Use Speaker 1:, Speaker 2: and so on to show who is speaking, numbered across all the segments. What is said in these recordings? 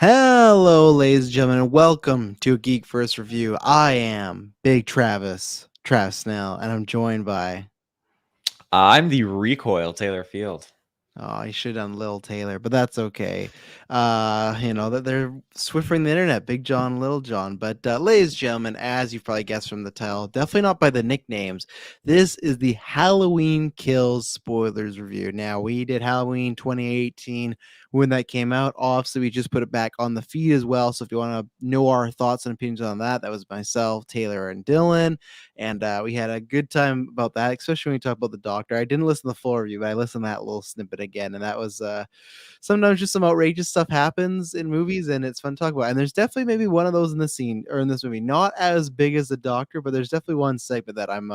Speaker 1: Hello, ladies and gentlemen, and welcome to a Geek First Review. I am Big Travis Snell, and I'm joined by.
Speaker 2: I'm the recoil Taylor Field.
Speaker 1: Oh, I should have done Lil Taylor, but that's okay. That they're swiffering the internet, Big John, Little John. But ladies and gentlemen, as you've probably guessed from the title, definitely not by the nicknames. This is the Halloween Kills spoilers review. Now, we did Halloween 2018 when that came out. Obviously, we just put it back on the feed as well. So if you want to know our thoughts and opinions on that, that was myself, Taylor, and Dylan. And we had a good time about that, especially when we talk about the doctor. I didn't listen to the full review, but I listened to that little snippet again, and that was sometimes just some outrageous stuff happens in movies, and it's fun to talk about. And there's definitely maybe one of those in the scene or in this movie, not as big as the doctor, but there's definitely one segment that I'm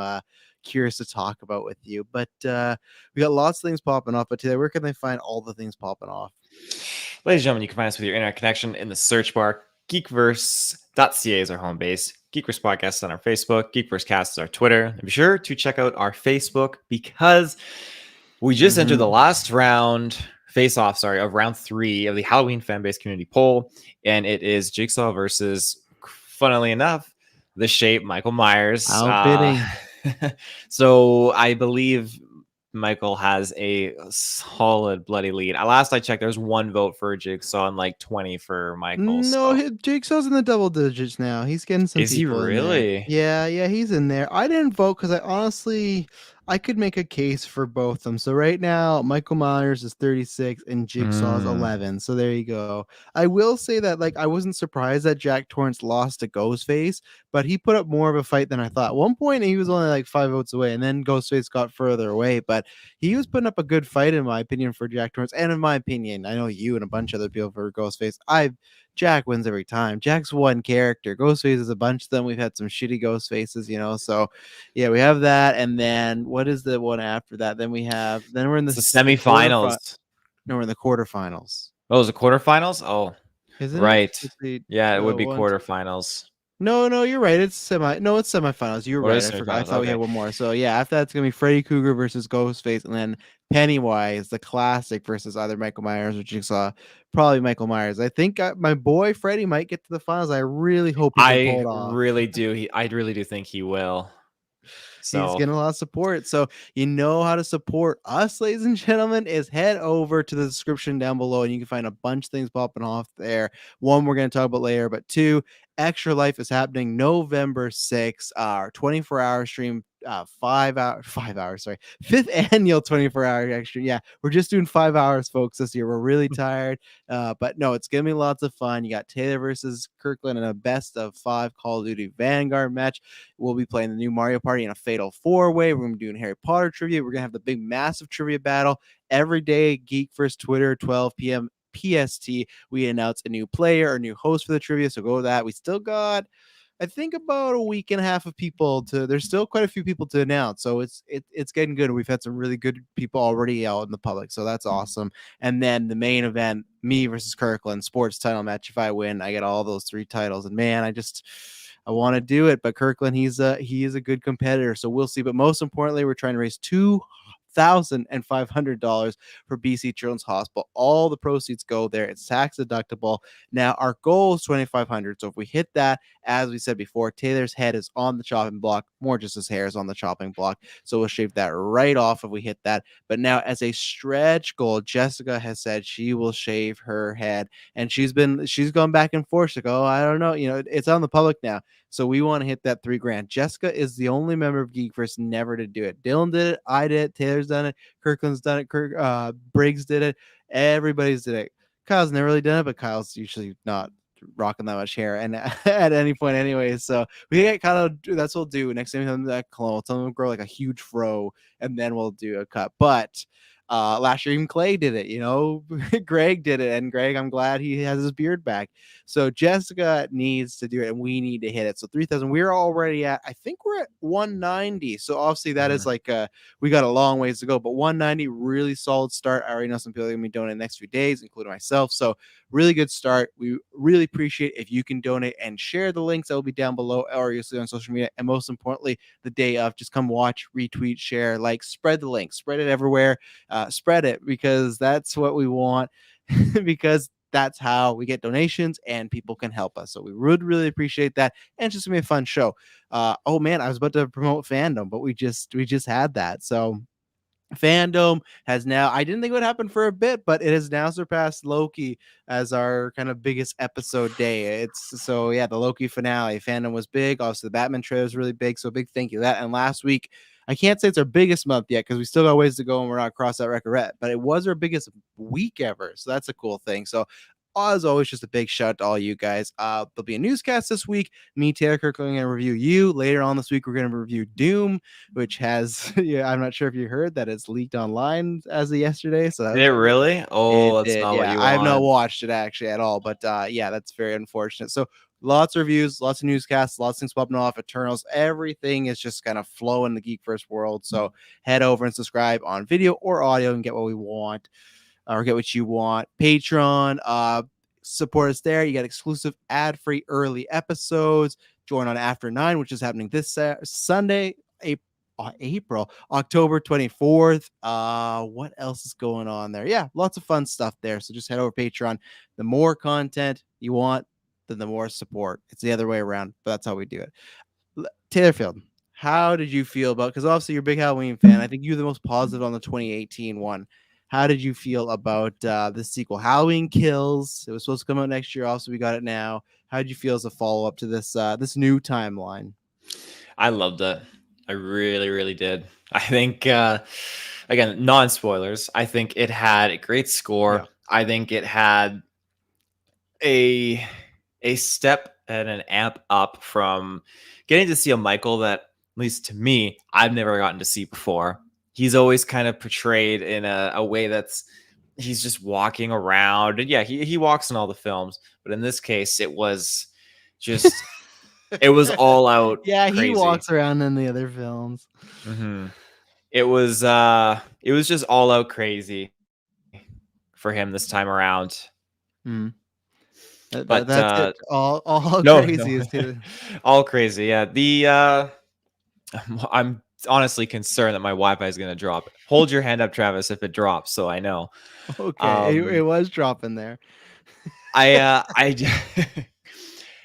Speaker 1: curious to talk about with you. But we got lots of things popping off. But today, where can they find all the things popping off?
Speaker 2: Ladies and gentlemen, you can find us with your internet connection in the search bar. GeekVerse.ca is our home base. GeekVerse Podcast is on our Facebook. GeekVerse Cast is our Twitter. And be sure to check out our Facebook because we just entered the last round, of round 3 of the Halloween fanbase community poll. And it is Jigsaw versus, funnily enough, the Shape, Michael Myers.
Speaker 1: Outbidding.
Speaker 2: So I believe Michael has a solid bloody lead. Last I checked, there's 1 vote for Jigsaw and like 20 for Michael.
Speaker 1: No,
Speaker 2: So
Speaker 1: Jigsaw's in the double digits now. He's getting some
Speaker 2: is he
Speaker 1: people in there.
Speaker 2: really?
Speaker 1: Yeah, he's in there. I didn't vote because I could make a case for both of them. So right now, Michael Myers is 36 and Jigsaw's 11. So there you go. I will say that I wasn't surprised that Jack Torrance lost to Ghostface, but he put up more of a fight than I thought. At one point, he was only like 5 votes away, and then Ghostface got further away. But he was putting up a good fight, in my opinion, for Jack Torrance. And in my opinion, I know you and a bunch of other people for Ghostface. Jack wins every time. Jack's one character. Ghostface is a bunch of them. We've had some shitty Ghostfaces, So yeah, we have that. And then what is the one after that? Then we're in the
Speaker 2: semifinals.
Speaker 1: No, we're in the quarterfinals.
Speaker 2: Oh, is it quarterfinals? Oh,
Speaker 1: Isn't it?
Speaker 2: right. Yeah, it would be quarterfinals.
Speaker 1: No, you're right. It's semifinals. You were
Speaker 2: What
Speaker 1: right.
Speaker 2: is
Speaker 1: I forgot. I
Speaker 2: semifinals?
Speaker 1: thought we
Speaker 2: Okay.
Speaker 1: had one more. So yeah, after that's gonna be Freddy Krueger versus Ghostface, and then Pennywise, the classic, versus either Michael Myers or Jigsaw. Probably Michael Myers. I think my boy Freddy might get to the finals. I really hope he can pull
Speaker 2: I
Speaker 1: it off.
Speaker 2: really do. I really do think he will.
Speaker 1: He's
Speaker 2: So
Speaker 1: getting a lot of support. So you know how to support us, ladies and gentlemen, is head over to the description down below, and you can find a bunch of things popping off there. One, we're going to talk about later, but two, Extra Life is happening November 6th, our 24-hour stream, 5 hours, sorry, 5th annual 24-hour extra. Yeah, we're just doing 5 hours, folks, this year. We're really tired, but no, it's going to be lots of fun. You got Taylor versus Kirklin in a best of 5 Call of Duty Vanguard match. We'll be playing the new Mario Party in a fatal 4-way. We're going to be doing Harry Potter trivia. We're going to have the big, massive trivia battle every day. Geek First Twitter, 12 p.m. PST. We announce a new player or new host for the trivia. So go with that. We still got, I think, about a week and a half of people to. There's still quite a few people to announce, so it's getting good. We've had some really good people already out in the public, so that's awesome. And then the main event, me versus Kirkland, sports title match. If I win, I get all those 3 titles. And man, I want to do it, but Kirkland, he is a good competitor, so we'll see. But most importantly, we're trying to raise $2,500 for BC Children's Hospital. All the proceeds go there. It's tax deductible. Now our goal is $2,500. So if we hit that, as we said before, Taylor's head is on the chopping block. More just his hair is on the chopping block. So we'll shave that right off if we hit that. But now, as a stretch goal, Jessica has said she will shave her head, and she's gone back and forth. She go, I don't know, it's on the public now. So we want to hit that $3,000. Jessica is the only member of GeekVerse never to do it. Dylan did it. I did it. Taylor's done it. Kirkland's done it. Briggs did it. Everybody's did it. Kyle's never really done it, but Kyle's usually not rocking that much hair and at any point anyway. So we get kind of, that's what we'll do. Next time we have that clone, we'll tell them to grow like a huge fro, and then we'll do a cut. But last year even Clay did it, Greg did it, and Greg, I'm glad he has his beard back. So Jessica needs to do it, and we need to hit it. So 3,000, we're already at, I think we're at 190. So obviously that is we got a long ways to go, but 190, really solid start. I already know some people are gonna be donating the next few days, including myself. So really good start. We really appreciate if you can donate and share the links that will be down below, or you'll see on social media. And most importantly, the day of, just come watch, retweet, share, spread the link, spread it everywhere. Spread it, because that's what we want. Because that's how we get donations and people can help us. So we would really appreciate that. And it's just gonna be a fun show. Oh man, I was about to promote fandom, but we just had that. So fandom has now, I didn't think it would happen for a bit, but it has now surpassed Loki as our kind of biggest episode day. It's so yeah, the Loki finale fandom was big. Also the Batman trailer was really big, so big thank you to that. And last week, I can't say it's our biggest month yet because we still got ways to go and we're not across that record yet, but it was our biggest week ever, so that's a cool thing. So as always, just a big shout out to all you guys. There'll be a newscast this week. Me, Taylor Kirklin, going to review you. Later on this week, we're going to review Doom, which has, yeah, I'm not sure if you heard that it's leaked online as of yesterday. So that
Speaker 2: Did
Speaker 1: was
Speaker 2: it really?
Speaker 1: it
Speaker 2: Oh, that's
Speaker 1: did.
Speaker 2: not what
Speaker 1: Yeah,
Speaker 2: you
Speaker 1: I have not
Speaker 2: want.
Speaker 1: watched it actually at all, but yeah, that's very unfortunate. So lots of reviews, lots of newscasts, lots of things popping off. Eternals, everything is just kind of flowing in the Geekverse world. So head over and subscribe on video or audio and get what we want or get what you want. Patreon, support us there. You get exclusive ad-free early episodes. Join on After 9, which is happening this Sunday, April, October 24th. What else is going on there? Yeah, lots of fun stuff there. So just head over Patreon. The more content you want, then the more support. It's the other way around, but that's how we do it. Taylorfield, how did you feel about, because obviously you're a big Halloween fan. I think you're the most positive on the 2018 one. How did you feel about this sequel, Halloween Kills? It was supposed to come out next year. Also, we got it now. How did you feel as a follow up to this new timeline?
Speaker 2: I loved it. I really, really did. I think, again, non spoilers. I think it had a great score.
Speaker 1: Yeah.
Speaker 2: I think it had a step and an amp up from getting to see a Michael that, at least to me, I've never gotten to see before. He's always kind of portrayed in a way that's he's just walking around. And yeah, he walks in all the films, but in this case, it was just it was all out
Speaker 1: Yeah, he
Speaker 2: crazy.
Speaker 1: walks around in the other films.
Speaker 2: Mm-hmm. It was just all out crazy for him this time around.
Speaker 1: Mm.
Speaker 2: But
Speaker 1: That's it. All
Speaker 2: no,
Speaker 1: crazy is to
Speaker 2: all crazy. Yeah, I'm honestly concerned that my Wi-Fi is going to drop. Hold your hand up, Travis, if it drops, so I know.
Speaker 1: okay. It was dropping there.
Speaker 2: I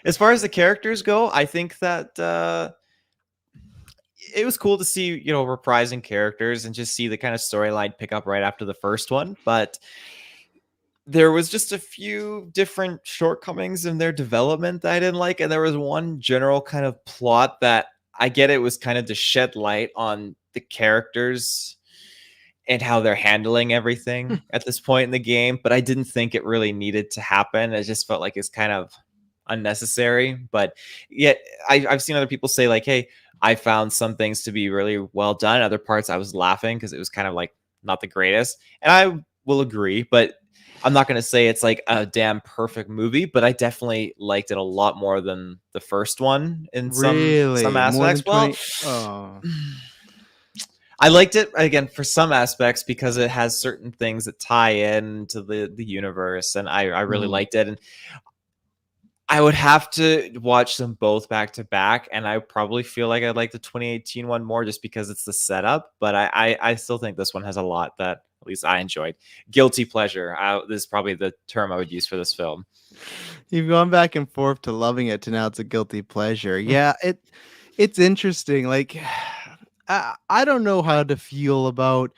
Speaker 2: as far as the characters go, I think that it was cool to see, reprising characters and just see the kind of storyline pick up right after the first one. But there was just a few different shortcomings in their development that I didn't like. And there was one general kind of plot that I get it was kind of to shed light on the characters and how they're handling everything at this point in the game. But I didn't think it really needed to happen. It just felt like it's kind of unnecessary. But yet I've seen other people say like, hey, I found some things to be really well done. Other parts I was laughing because it was kind of like not the greatest. And I will agree, but I'm not going to say it's like a damn perfect movie, but I definitely liked it a lot more than the first one in some
Speaker 1: Really? More than
Speaker 2: aspects. Well,
Speaker 1: 20? Oh.
Speaker 2: I liked it again for some aspects because it has certain things that tie in to the universe, and I really liked it. And I would have to watch them both back to back, and I probably feel like I'd like the 2018 one more just because it's the setup. But I still think this one has a lot that at least I enjoyed. Guilty pleasure. This is probably the term I would use for this film.
Speaker 1: You've gone back and forth to loving it to now it's a guilty pleasure. Yeah, it's interesting. Like I don't know how to feel about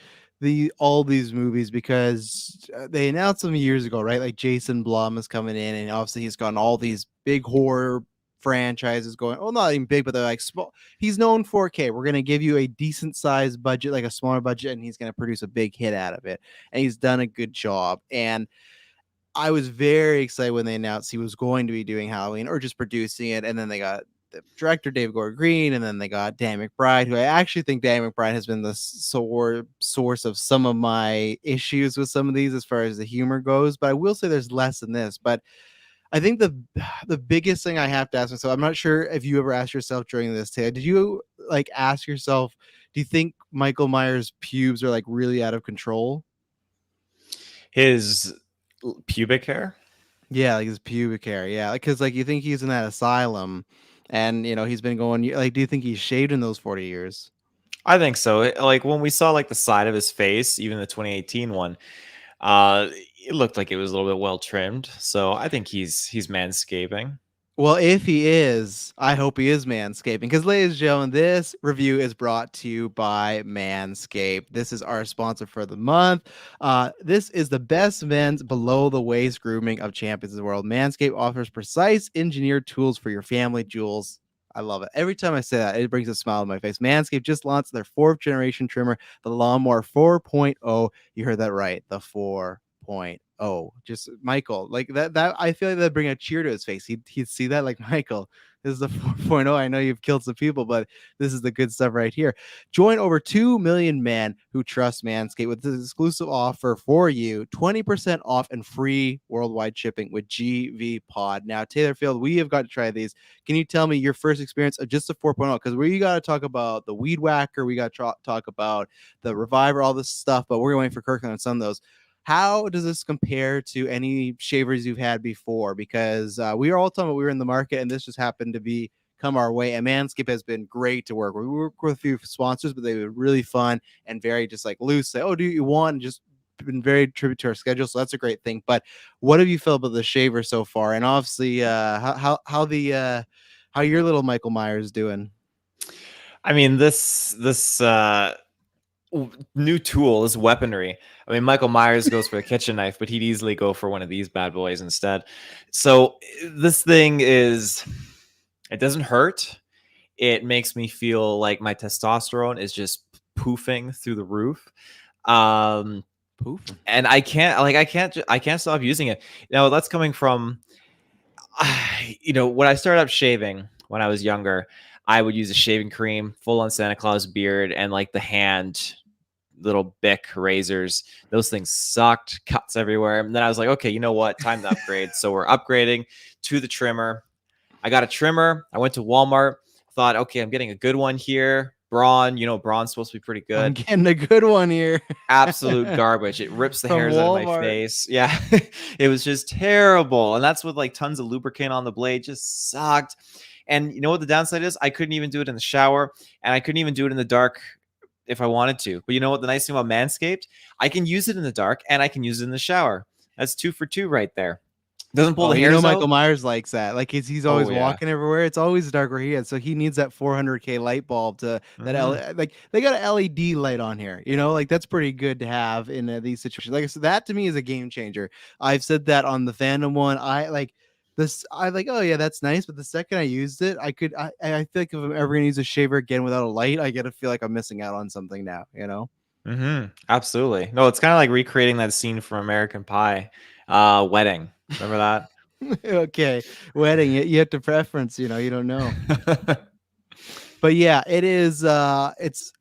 Speaker 1: all these movies because they announced them years ago, right? Like Jason Blum is coming in, and obviously he's got all these big horror franchises going. Well, not even big, but they're like small. He's known for, okay, we're gonna give you a decent sized budget, like a smaller budget, and he's gonna produce a big hit out of it. And he's done a good job. And I was very excited when they announced he was going to be doing Halloween or just producing it, and then they got the director David Gordon Green, and then they got Dan McBride, who I actually think Dan McBride has been the source of some of my issues with some of these as far as the humor goes. But I will say there's less in this. But I think the biggest thing I have to ask myself, I'm not sure if you ever asked yourself during this, Taylor, did you like ask yourself, do you think Michael Myers' pubes are like really out of control?
Speaker 2: His pubic hair.
Speaker 1: Yeah, like his pubic hair. Yeah, because like you think he's in that asylum, and he's been going. Like, do you think he's shaved in those 40 years?
Speaker 2: I think so. Like when we saw like the side of his face, even the 2018 one, Uh, it looked like it was a little bit well trimmed, so I think he's manscaping.
Speaker 1: Well, if he is, I hope he is manscaping. Because, ladies and gentlemen, this review is brought to you by Manscaped. This is our sponsor for the month. This is the best men's below the waist grooming of champions of the world. Manscaped offers precise engineered tools for your family jewels. I love it. Every time I say that, it brings a smile on my face. Manscaped just launched their fourth generation trimmer, the Lawnmower 4.0. You heard that right, the 4.0. Just Michael, like that I feel like that'd bring a cheer to his face. He'd see that, like, Michael, this is the 4.0. I know you've killed some people, but this is the good stuff right here. Join over 2 million men who trust Manscaped with this exclusive offer for you: 20% off and free worldwide shipping with GV Pod. Now, Taylor Field, we have got to try these. Can you tell me your first experience of just the 4.0? Because we got to talk about the Weed Whacker, we got to talk about the Reviver, all this stuff, but we're waiting for Kirklin on some of those. How does this compare to any shavers you've had before? Because we are all talking about we were in the market, and this just happened to be come our way. And Manscaped has been great to work with. We work with a few sponsors, but they've been really fun and very just like loose. Say, oh, do you want? And just been very tribute to our schedule, so that's a great thing. But what have you felt about the shaver so far? And obviously, how your little Michael Myers doing?
Speaker 2: I mean, this new tool is weaponry. I mean, Michael Myers goes for a kitchen knife, but he'd easily go for one of these bad boys instead. So this thing is, it doesn't hurt. It makes me feel like my testosterone is just poofing through the roof.
Speaker 1: Poof.
Speaker 2: And I can't stop using it. Now that's coming from, when I started up shaving when I was younger, I would use a shaving cream, full on Santa Claus beard, and like the hand little Bic razors. Those things sucked, cuts everywhere. And then I was like, okay, you know what? Time to upgrade. So we're upgrading to the trimmer. I got a trimmer. I went to Walmart, thought, okay, I'm getting a good one here. Braun, Braun's supposed to be pretty
Speaker 1: I'm
Speaker 2: good.
Speaker 1: getting a good one here.
Speaker 2: Absolute garbage. It rips the
Speaker 1: From
Speaker 2: hairs out of my
Speaker 1: Walmart.
Speaker 2: face. Yeah. It was just terrible. And that's with like tons of lubricant on the blade. Just sucked. And you know what the downside is? I couldn't even do it in the shower, and I couldn't even do it in the dark if I wanted to. But you know what the nice thing about Manscaped? I can use it in the dark and I can use it in the shower. That's 2 for 2 right there. Doesn't pull
Speaker 1: Oh,
Speaker 2: the hairs
Speaker 1: Michael
Speaker 2: out.
Speaker 1: Myers likes that. Like he's
Speaker 2: Oh
Speaker 1: always
Speaker 2: yeah.
Speaker 1: walking everywhere. It's always dark where he is. So he needs that 400K light bulb to that
Speaker 2: Hmm.
Speaker 1: like they got an LED light on here. Like that's pretty good to have in these situations. Like I said, that to me is a game changer. I've said that on the fandom one. I like this. I like. Oh yeah, that's nice. But the second I used it, I feel like if I'm ever gonna use a shaver again without a light, I gotta feel like I'm missing out on something now.
Speaker 2: Absolutely. No, it's kind of like recreating that scene from American Pie, wedding. Remember
Speaker 1: Okay, wedding. You have to preference. You don't know.
Speaker 2: that?
Speaker 1: But yeah, it is. It's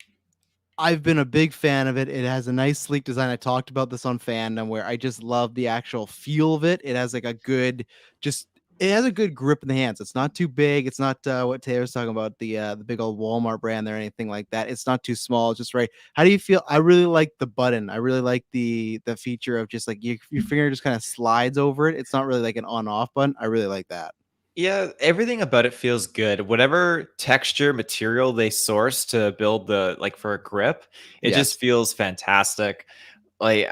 Speaker 1: I've been a big fan of it. It has a nice sleek design. I talked about this on fandom where I just love the actual feel of it. It has like a good just it has a good grip in the hands. It's not too big. It's not what Taylor's talking about, the big old Walmart brand or anything like that. It's not too small. It's just right. How do you feel? I really like the button. I really like the feature of just like your finger just kind of slides over it. It's not really like an on off button. I really like that.
Speaker 2: Yeah, everything about it feels good. Whatever texture material they source to build the like for a grip, it
Speaker 1: Yes.
Speaker 2: just feels fantastic. Like,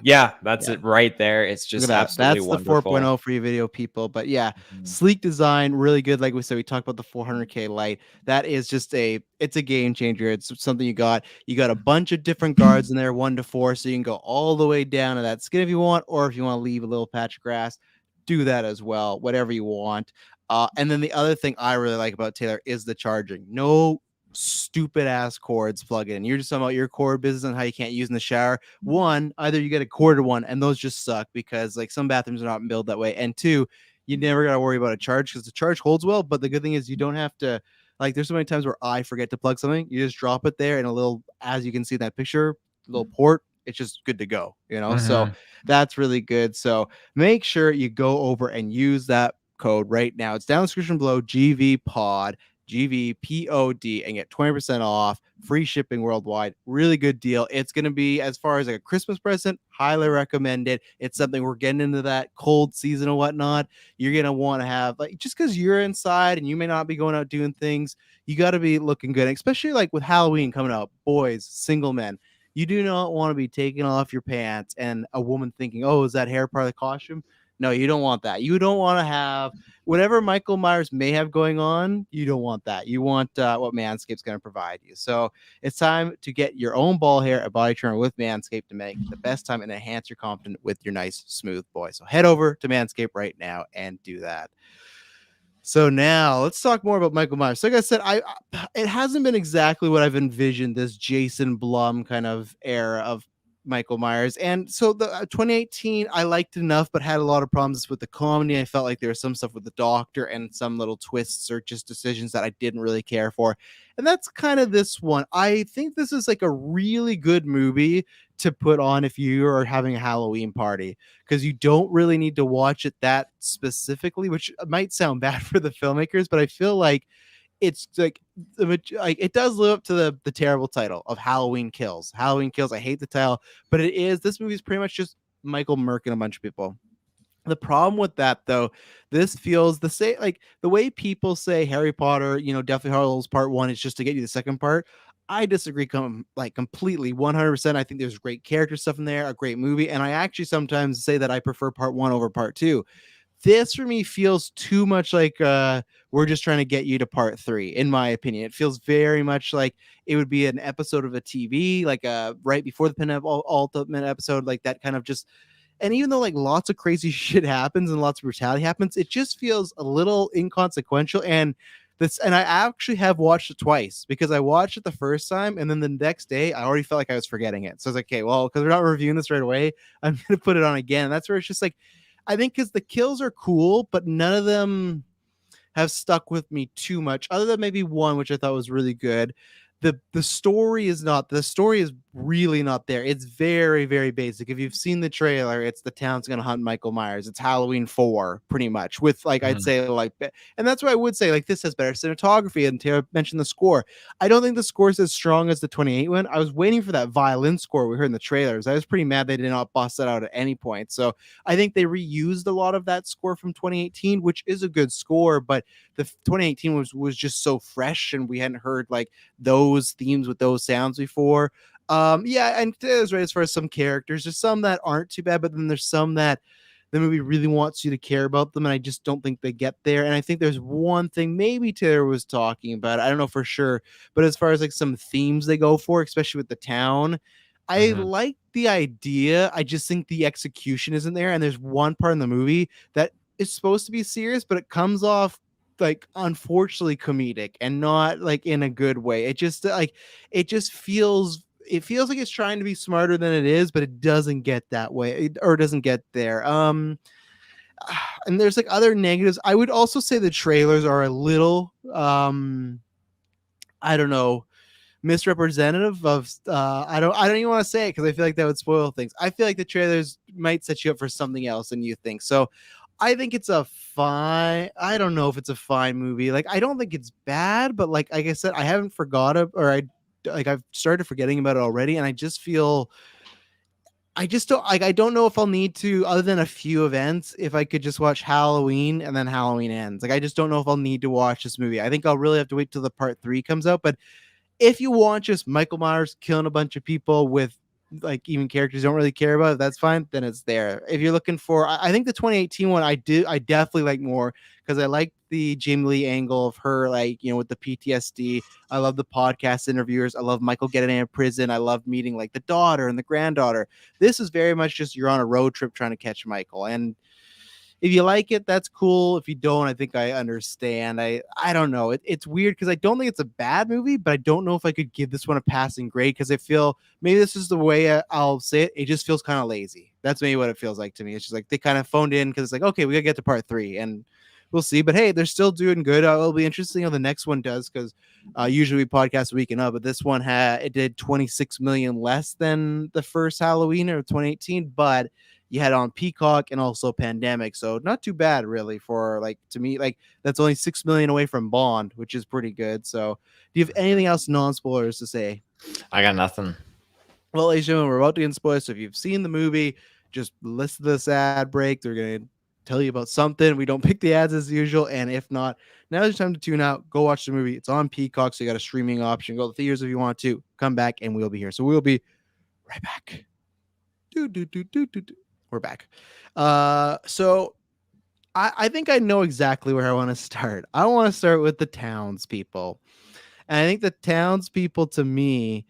Speaker 2: yeah, that's
Speaker 1: Yeah.
Speaker 2: it right there. It's
Speaker 1: Look at
Speaker 2: just
Speaker 1: that.
Speaker 2: absolutely
Speaker 1: That's the
Speaker 2: wonderful.
Speaker 1: 4.0 for you video people. But yeah,
Speaker 2: Mhm.
Speaker 1: sleek design, really good. Like we said, we talked about the 400K light. That is just it's a game changer. It's something you got. You got a bunch of different guards in there, 1 to 4, so you can go all the way down to that skin if you want, or if you want to leave a little patch of grass, do that as well. Whatever you want. And then the other thing I really like about Taylor is the charging. No stupid ass cords plug in. You're just talking about your cord business and how you can't use in the shower. One, either you get a corded one, and those just suck because like some bathrooms are not built that way. And two, you never gotta worry about a charge because the charge holds well. But the good thing is you don't have to like. There's so many times where I forget to plug something. You just drop it there, and a little, as you can see in that picture, little port. It's just good to go. So
Speaker 2: Mhm.
Speaker 1: that's really good. So make sure you go over and use that code right now. It's down in the description below. GV Pod. GVPOD and get 20% off, free shipping worldwide. Really good deal. It's going to be, as far as like a Christmas present, highly recommend it. It's something we're getting into that cold season and whatnot. You're going to want to have, like, just because you're inside and you may not be going out doing things, you got to be looking good, especially like with Halloween coming up. Boys, single men, You do not want to be taking off your pants and a woman thinking, oh, is that hair part of the costume? No, you don't want that. You don't want to have whatever Michael Myers may have going on. You don't want that. You want what Manscaped's going to provide you. So it's time to get your own ball hair and body trimmer with Manscaped to make the best time and enhance your confidence with your nice, smooth boy. So head over to Manscaped right now and do that. So now let's talk more about Michael Myers. So like I said, it hasn't been exactly what I've envisioned, this Jason Blum kind of era of Michael Myers. And so the 2018 I liked enough, but had a lot of problems with the comedy. I felt like there was some stuff with the doctor and some little twists or just decisions that I didn't really care for. And that's kind of this one. I think this is like a really good movie to put on if you are having a Halloween party, because you don't really need to watch it that specifically, which might sound bad for the filmmakers, but I feel like it's like it does live up to the terrible title of Halloween Kills. Halloween Kills. I hate the title, but this movie is pretty much just Michael murking a bunch of people. The problem with that, though, this feels the same, like the way people say Harry Potter, Deathly Hallows Part 1 is just to get you the second part. I disagree completely, 100%. I think there's great character stuff in there, a great movie, and I actually sometimes say that I prefer Part 1 over Part 2. This for me feels too much like we're just trying to get you to Part 3, in my opinion. It feels very much like it would be an episode of a TV, like right before the penultimate episode, like that kind of just. And even though like lots of crazy shit happens and lots of brutality happens, it just feels a little inconsequential. And I actually have watched it twice, because I watched it the first time and then the next day I already felt like I was forgetting it. So I was like, okay, well, because we're not reviewing this right away, I'm gonna put it on again. And that's where it's just like, I think because the kills are cool, but none of them have stuck with me too much, other than maybe one, which I thought was really good. The story is not, the story is really not there. It's very, very basic. If you've seen the trailer, it's the town's gonna hunt Michael Myers. It's Halloween 4, pretty much, with like I'd say like, and that's why I would say like this has better cinematography. And Tara mentioned the score. I don't think the score is as strong as the 28 one. I was waiting for that violin score we heard in the trailers. I was pretty mad they did not bust that out at any point. So I think they reused a lot of that score from 2018, which is a good score, but the 2018 was just so fresh, and we hadn't heard like those themes with those sounds before. Yeah, and there's right as far as some characters, there's some that aren't too bad, but then there's some that the movie really wants you to care about them, and I just don't think they get there. And I think there's one thing maybe Taylor was talking about, I don't know for sure, but as far as like some themes they go for, especially with the town, I like the idea. I just think the execution isn't there. And there's one part in the movie that is supposed to be serious, but it comes off like unfortunately comedic and not like in a good way. It just feels like it's trying to be smarter than it is, but it doesn't get that way, or it doesn't get there. And there's like other negatives. I would also say the trailers are a little I don't know, misrepresentative of I don't even want to say it, because I feel like that would spoil things. I feel like the trailers might set you up for something else than you think. So I think it's a fine. I don't know if it's a fine movie. Like, I don't think it's bad, but like I said, I haven't forgot it, or I've started forgetting about it already, and I just feel I just don't like. I don't know if I'll need to, other than a few events, if I could just watch Halloween and then Halloween Ends. Like, I just don't know if I'll need to watch this movie. I think I'll really have to wait till the part 3 comes out. But if you want just Michael Myers killing a bunch of people with like even characters you don't really care about, that's fine, then it's there. If you're looking for, I think the 2018 one I definitely like more, because I like the Jamie Lee angle of her, like, with the PTSD. I love the podcast interviewers. I love Michael getting out of prison. I love meeting like the daughter and the granddaughter. This is very much just you're on a road trip trying to catch Michael. And if you like it, that's cool. If you don't, I think I understand. I don't know. It's weird, because I don't think it's a bad movie, but I don't know if I could give this one a passing grade, because I feel maybe this is the way I'll say it. It just feels kind of lazy. That's maybe what it feels like to me. It's just like they kind of phoned in, because it's like, okay, we got to get to part 3, and we'll see. But hey, they're still doing good. It'll be interesting how the next one does, because usually we podcast a week and up, but this one it did 26 million less than the first Halloween or 2018, but you had on Peacock and also Pandemic, so not too bad really for, like, to me, like, that's only 6 million away from Bond, which is pretty good. So do you have anything else non-spoilers to say?
Speaker 2: I got nothing.
Speaker 1: Well, ladies and gentlemen, we're about to get spoilers, so if you've seen the movie, just listen to this ad break. They're going to tell you about something. We don't pick the ads as usual, and if not, now's the time to tune out. Go watch the movie. It's on Peacock, so you got a streaming option. Go to the theaters if you want to. Come back, and we'll be here. So we'll be Right back. Do. We're back. So I think I know exactly where I want to start. I want to start with the townspeople. And I think the townspeople to me,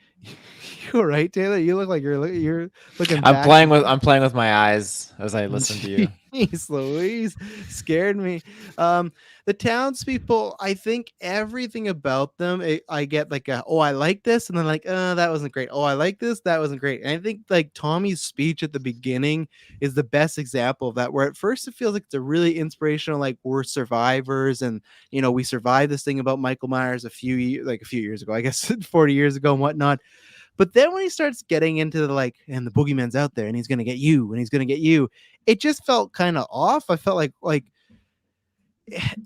Speaker 1: you're right, Taylor. You look like you're looking back.
Speaker 2: I'm playing with my eyes as I listen to you.
Speaker 1: Jeez Louise, scared me. Um, the townspeople, I think everything about them, I get like, oh, I like this, and then like, that wasn't great. Oh, I like this, that wasn't great. And I think like Tommy's speech at the beginning is the best example of that. Where at first it feels like it's a really inspirational, like we're survivors, and we survived this thing about Michael Myers a few years ago, I guess 40 years ago and whatnot. But then when he starts getting into the like, and the boogeyman's out there, and he's gonna get you, and he's gonna get you, it just felt kind of off. I felt like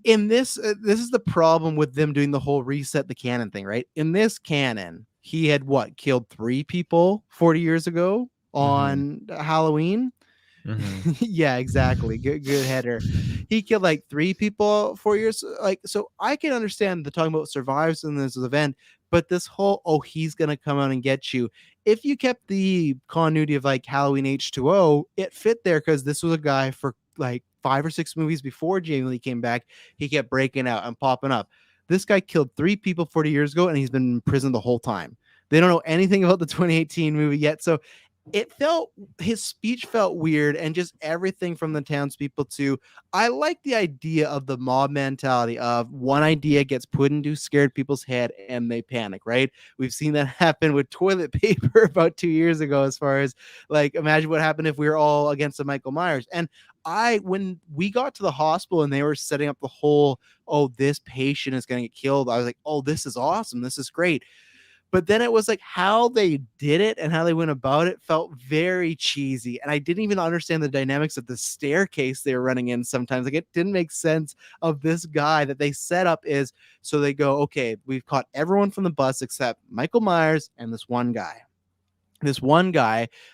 Speaker 1: in this is the problem with them doing the whole reset the canon thing, right? In this canon, he had what killed 3 people 40 years ago
Speaker 2: Mm-hmm.
Speaker 1: on Halloween.
Speaker 2: Mm-hmm.
Speaker 1: Yeah, exactly. Good header. He killed like 3 people 4 years. Like, so I can understand the talking about survives in this event, but this whole he's gonna come out and get you. If you kept the continuity of like Halloween H2O, it fit there because this was a guy for like 5 or 6 movies before Jamie Lee came back. He kept breaking out and popping up. This guy killed 3 people 40 years ago, and he's been in prison the whole time. They don't know anything about the 2018 movie yet, so it felt his speech felt weird, and just everything from the townspeople too. I like the idea of the mob mentality of one idea gets put into scared people's head and they panic, right? We've seen that happen with toilet paper about 2 years ago, as far as like, imagine what happened if we were all against the Michael Myers. And when we got to the hospital and they were setting up the whole, oh, this patient is going to get killed, I was like, oh, this is awesome. This is great. But then it was like how they did it and how they went about it felt very cheesy. And I didn't even understand the dynamics of the staircase they were running in sometimes. Like, it didn't make sense of this guy that they set up is, so they go, okay, we've caught everyone from the bus except Michael Myers and this one guy.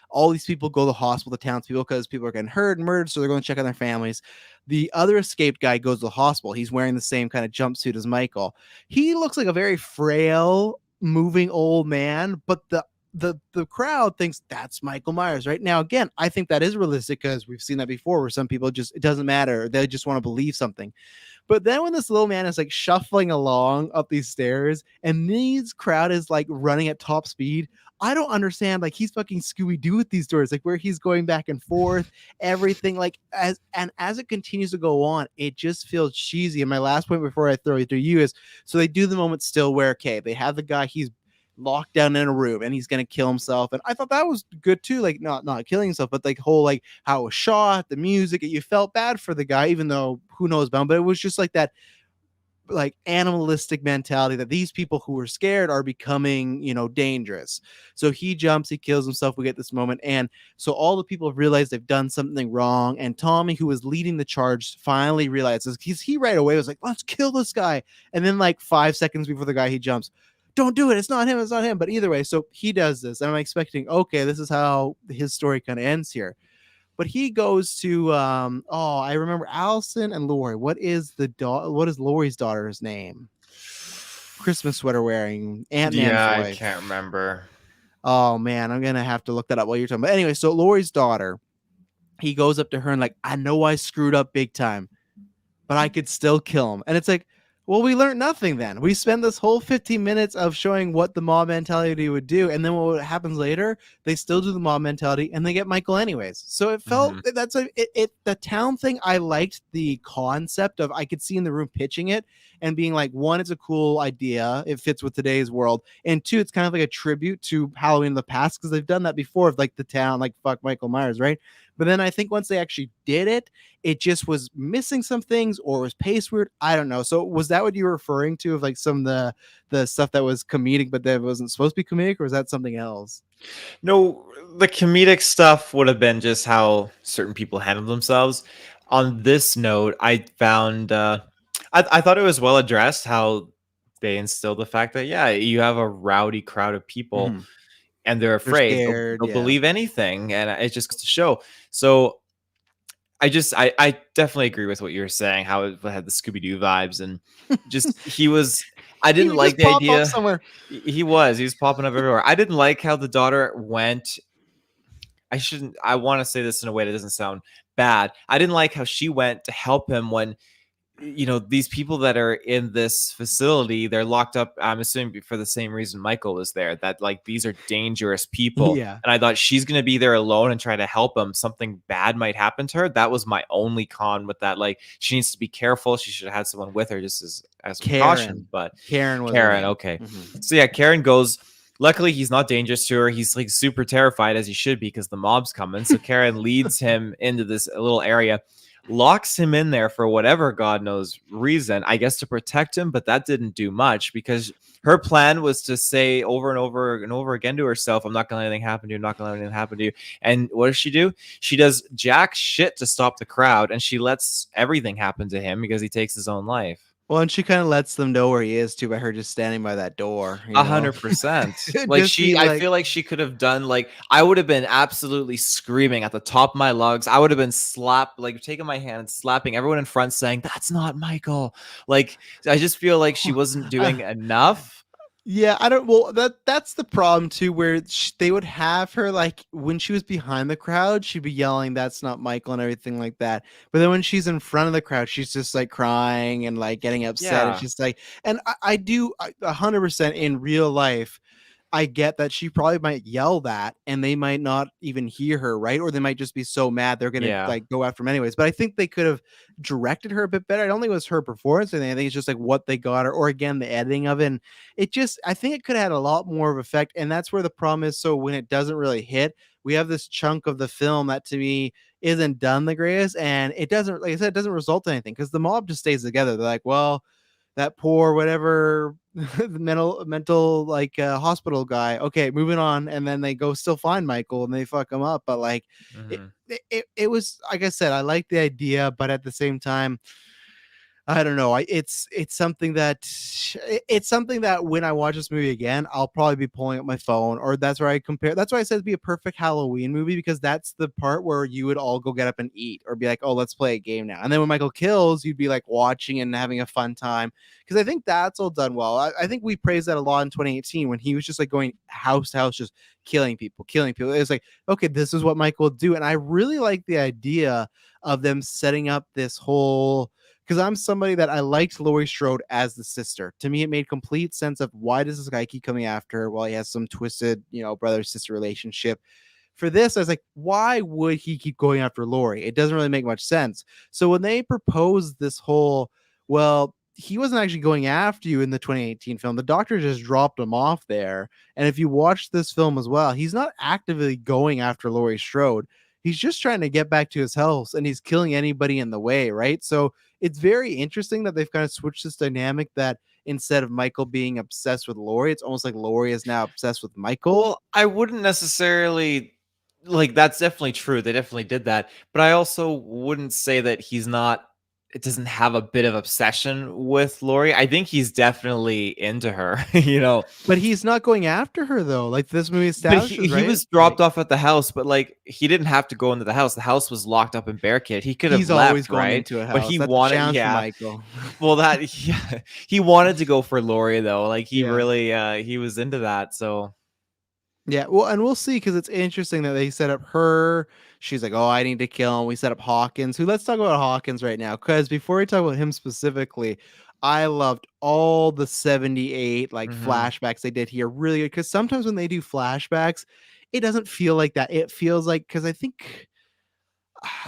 Speaker 1: All these people go to the hospital, the townspeople, because people are getting hurt and murdered, so they're going to check on their families. The other escaped guy goes to the hospital. He's wearing the same kind of jumpsuit as Michael. He looks like a very frail, moving old man, but the crowd thinks that's Michael Myers. Right now, again, I think that is realistic because we've seen that before, where some people just, it doesn't matter, they just want to believe something. But then when this little man is like shuffling along up these stairs and this crowd is like running at top speed, I don't understand. Like, he's fucking Scooby Doo with these doors, like where he's going back and forth, everything. Like, as it continues to go on, it just feels cheesy. And my last point before I throw it to you is, so they do the moment still where, okay, they have the guy, he's locked down in a room and he's gonna kill himself, and I thought that was good too, like not killing himself, but like whole, like how it was shot, the music, you felt bad for the guy, even though who knows about him, but it was just like that, like animalistic mentality that these people who were scared are becoming, dangerous. So he jumps, he kills himself, we get this moment, and so all the people have realized they've done something wrong, and Tommy, who was leading the charge, finally realizes, he right away was like, let's kill this guy, and then like 5 seconds before the guy, he jumps, don't do it, it's not him. But either way, so he does this, and I'm expecting, okay, this is how his story kind of ends here. But he goes to, I remember Allison and Lori. What is Lori's daughter's name? Christmas sweater wearing Ant-Man's
Speaker 2: Yeah, I
Speaker 1: wife.
Speaker 2: can't remember.
Speaker 1: Oh man, I'm gonna have to look that up while you're talking. But anyway, so Lori's daughter, he goes up to her and like, I know I screwed up big time, but I could still kill him. And it's like, well, we learned nothing then. We spend this whole 15 minutes of showing what the mob mentality would do. And then what happens later, they still do the mob mentality and they get Michael anyways. So it felt,
Speaker 2: Mhm.
Speaker 1: the town thing. I liked the concept of, I could see in the room pitching it and being like, one, it's a cool idea. It fits with today's world. And two, it's kind of like a tribute to Halloween in the past, because they've done that before, of like the town, like fuck Michael Myers, right? But then I think once they actually did it, it just was missing some things or was paced weird. I don't know. So was that what you were referring to, of like some of the stuff that was comedic but that wasn't supposed to be comedic, or was that something else?
Speaker 2: No, the comedic stuff would have been just how certain people handled themselves. On this note, I found I thought it was well addressed how they instilled the fact that, yeah, you have a rowdy crowd of people
Speaker 1: Mhm.
Speaker 2: and they're
Speaker 1: They're
Speaker 2: afraid
Speaker 1: scared.
Speaker 2: they'll
Speaker 1: Yeah.
Speaker 2: believe anything, and it just goes to show. So I definitely agree with what you're saying, how it had the Scooby Doo vibes, and just he was. I
Speaker 1: He
Speaker 2: didn't
Speaker 1: would
Speaker 2: like
Speaker 1: just
Speaker 2: the
Speaker 1: pop up
Speaker 2: idea.
Speaker 1: somewhere.
Speaker 2: He was popping up everywhere. I didn't like how the daughter went. I want to say this in a way that doesn't sound bad. I didn't like how she went to help him when, these people that are in this facility, they're locked up, I'm assuming for the same reason Michael was there, that like these are dangerous people.
Speaker 1: Yeah.
Speaker 2: And I thought she's going to be there alone and try to help him. Something bad might happen to her. That was my only con with that. Like, she needs to be careful. She should have had someone with her just as a precaution.
Speaker 1: Karen.
Speaker 2: But
Speaker 1: Karen was her
Speaker 2: Karen,
Speaker 1: name.
Speaker 2: okay.
Speaker 1: Mhm.
Speaker 2: So yeah, Karen goes. Luckily, he's not dangerous to her. He's like super terrified, as he should be, because the mob's coming. So Karen leads him into this little area, locks him in there for whatever God knows reason, I guess to protect him, but that didn't do much because her plan was to say over and over and over again to herself, I'm not going to let anything happen to you. I'm not going to let anything happen to you. And what does she do? She does jack shit to stop the crowd, and she lets everything happen to him because he takes his own life.
Speaker 1: Well, and she kind of lets them know where he is too by her just standing by that door,
Speaker 2: 100%. Like
Speaker 1: just
Speaker 2: she,
Speaker 1: being
Speaker 2: I
Speaker 1: like,
Speaker 2: feel like she could have done like I would have been absolutely screaming at the top of my lungs. I would have been like taking my hand and slapping everyone in front, saying, "That's not Michael." Like I just feel like she wasn't doing enough.
Speaker 1: yeah, I don't. Well, that's the problem too, where they would have her like when she was behind the crowd, she'd be yelling, "That's not Michael" and everything like that. But then when she's in front of the crowd, she's just like crying and like getting upset, and
Speaker 2: Yeah,
Speaker 1: she's like, and I do 100% in real life. I get that she probably might yell that and they might not even hear her, right? Or they might just be so mad they're gonna
Speaker 2: yeah,
Speaker 1: like go after him anyways. But I think they could have directed her a bit better. I don't think it was her performance or anything. I think it's just like what they got her, or again the editing of it. And it just I think it could have had a lot more of effect. And that's where the problem is. So when it doesn't really hit, we have this chunk of the film that to me isn't done the greatest, and it doesn't, like I said, it doesn't result in anything because the mob just stays together. They're like, well, that poor whatever mental like hospital guy. Okay, moving on, and then they go still find Michael and they fuck him up. But like, it
Speaker 2: hmm
Speaker 1: it was like I said, I like the idea, but at the same time, I don't know. It's something that it's something that when I watch this movie again, I'll probably be pulling up my phone, or that's where I compare. That's why I said it'd be a perfect Halloween movie because that's the part where you would all go get up and eat, or be like, oh, let's play a game now. And then when Michael kills, you'd be like watching and having a fun time because I think that's all done well. I think we praised that a lot in 2018 when he was just like going house to house, just killing people, killing people. It was like, okay, this is what Michael would do, and I really like the idea of them setting up this whole because I'm somebody that I liked Laurie Strode as the sister. To me, it made complete sense of why does this guy keep coming after her while he has some twisted, brother sister relationship. For this, I was like, why would he keep going after Laurie? It doesn't really make much sense. So when they proposed this whole, well, he wasn't actually going after you in the 2018 film. The doctor just dropped him off there. And if you watch this film as well, he's not actively going after Laurie Strode. He's just trying to get back to his house and he's killing anybody in the way, right? So it's very interesting that they've kind of switched this dynamic that instead of Michael being obsessed with Laurie, it's almost like Laurie is now obsessed with Michael.
Speaker 2: Well, I wouldn't necessarily like that's definitely true. They definitely did that. But I also wouldn't say that he's not it doesn't have a bit of obsession with Lori. I think he's definitely into her.
Speaker 1: But he's not going after her though. Like this movie
Speaker 2: But he,
Speaker 1: establishes,
Speaker 2: he
Speaker 1: right?
Speaker 2: was
Speaker 1: Like
Speaker 2: dropped off at the house, but like he didn't have to go into the house. The house was locked up and barricaded. He could have
Speaker 1: he's always
Speaker 2: left,
Speaker 1: going
Speaker 2: right?
Speaker 1: into a
Speaker 2: But
Speaker 1: house.
Speaker 2: he
Speaker 1: That's a
Speaker 2: wanted,
Speaker 1: challenge for
Speaker 2: yeah.
Speaker 1: Michael.
Speaker 2: Well, yeah, he wanted to go for Lori though. Like he
Speaker 1: Yeah.
Speaker 2: really he was into that. So
Speaker 1: Yeah, well, and we'll see because it's interesting that they set up her. She's like, "Oh, I need to kill him." We set up Hawkins. Who? Let's talk about Hawkins right now. Because before we talk about him specifically, I loved all the 78 like
Speaker 2: mhm.
Speaker 1: flashbacks they did here. Really good. Because sometimes when they do flashbacks, it doesn't feel like that. It feels like because I think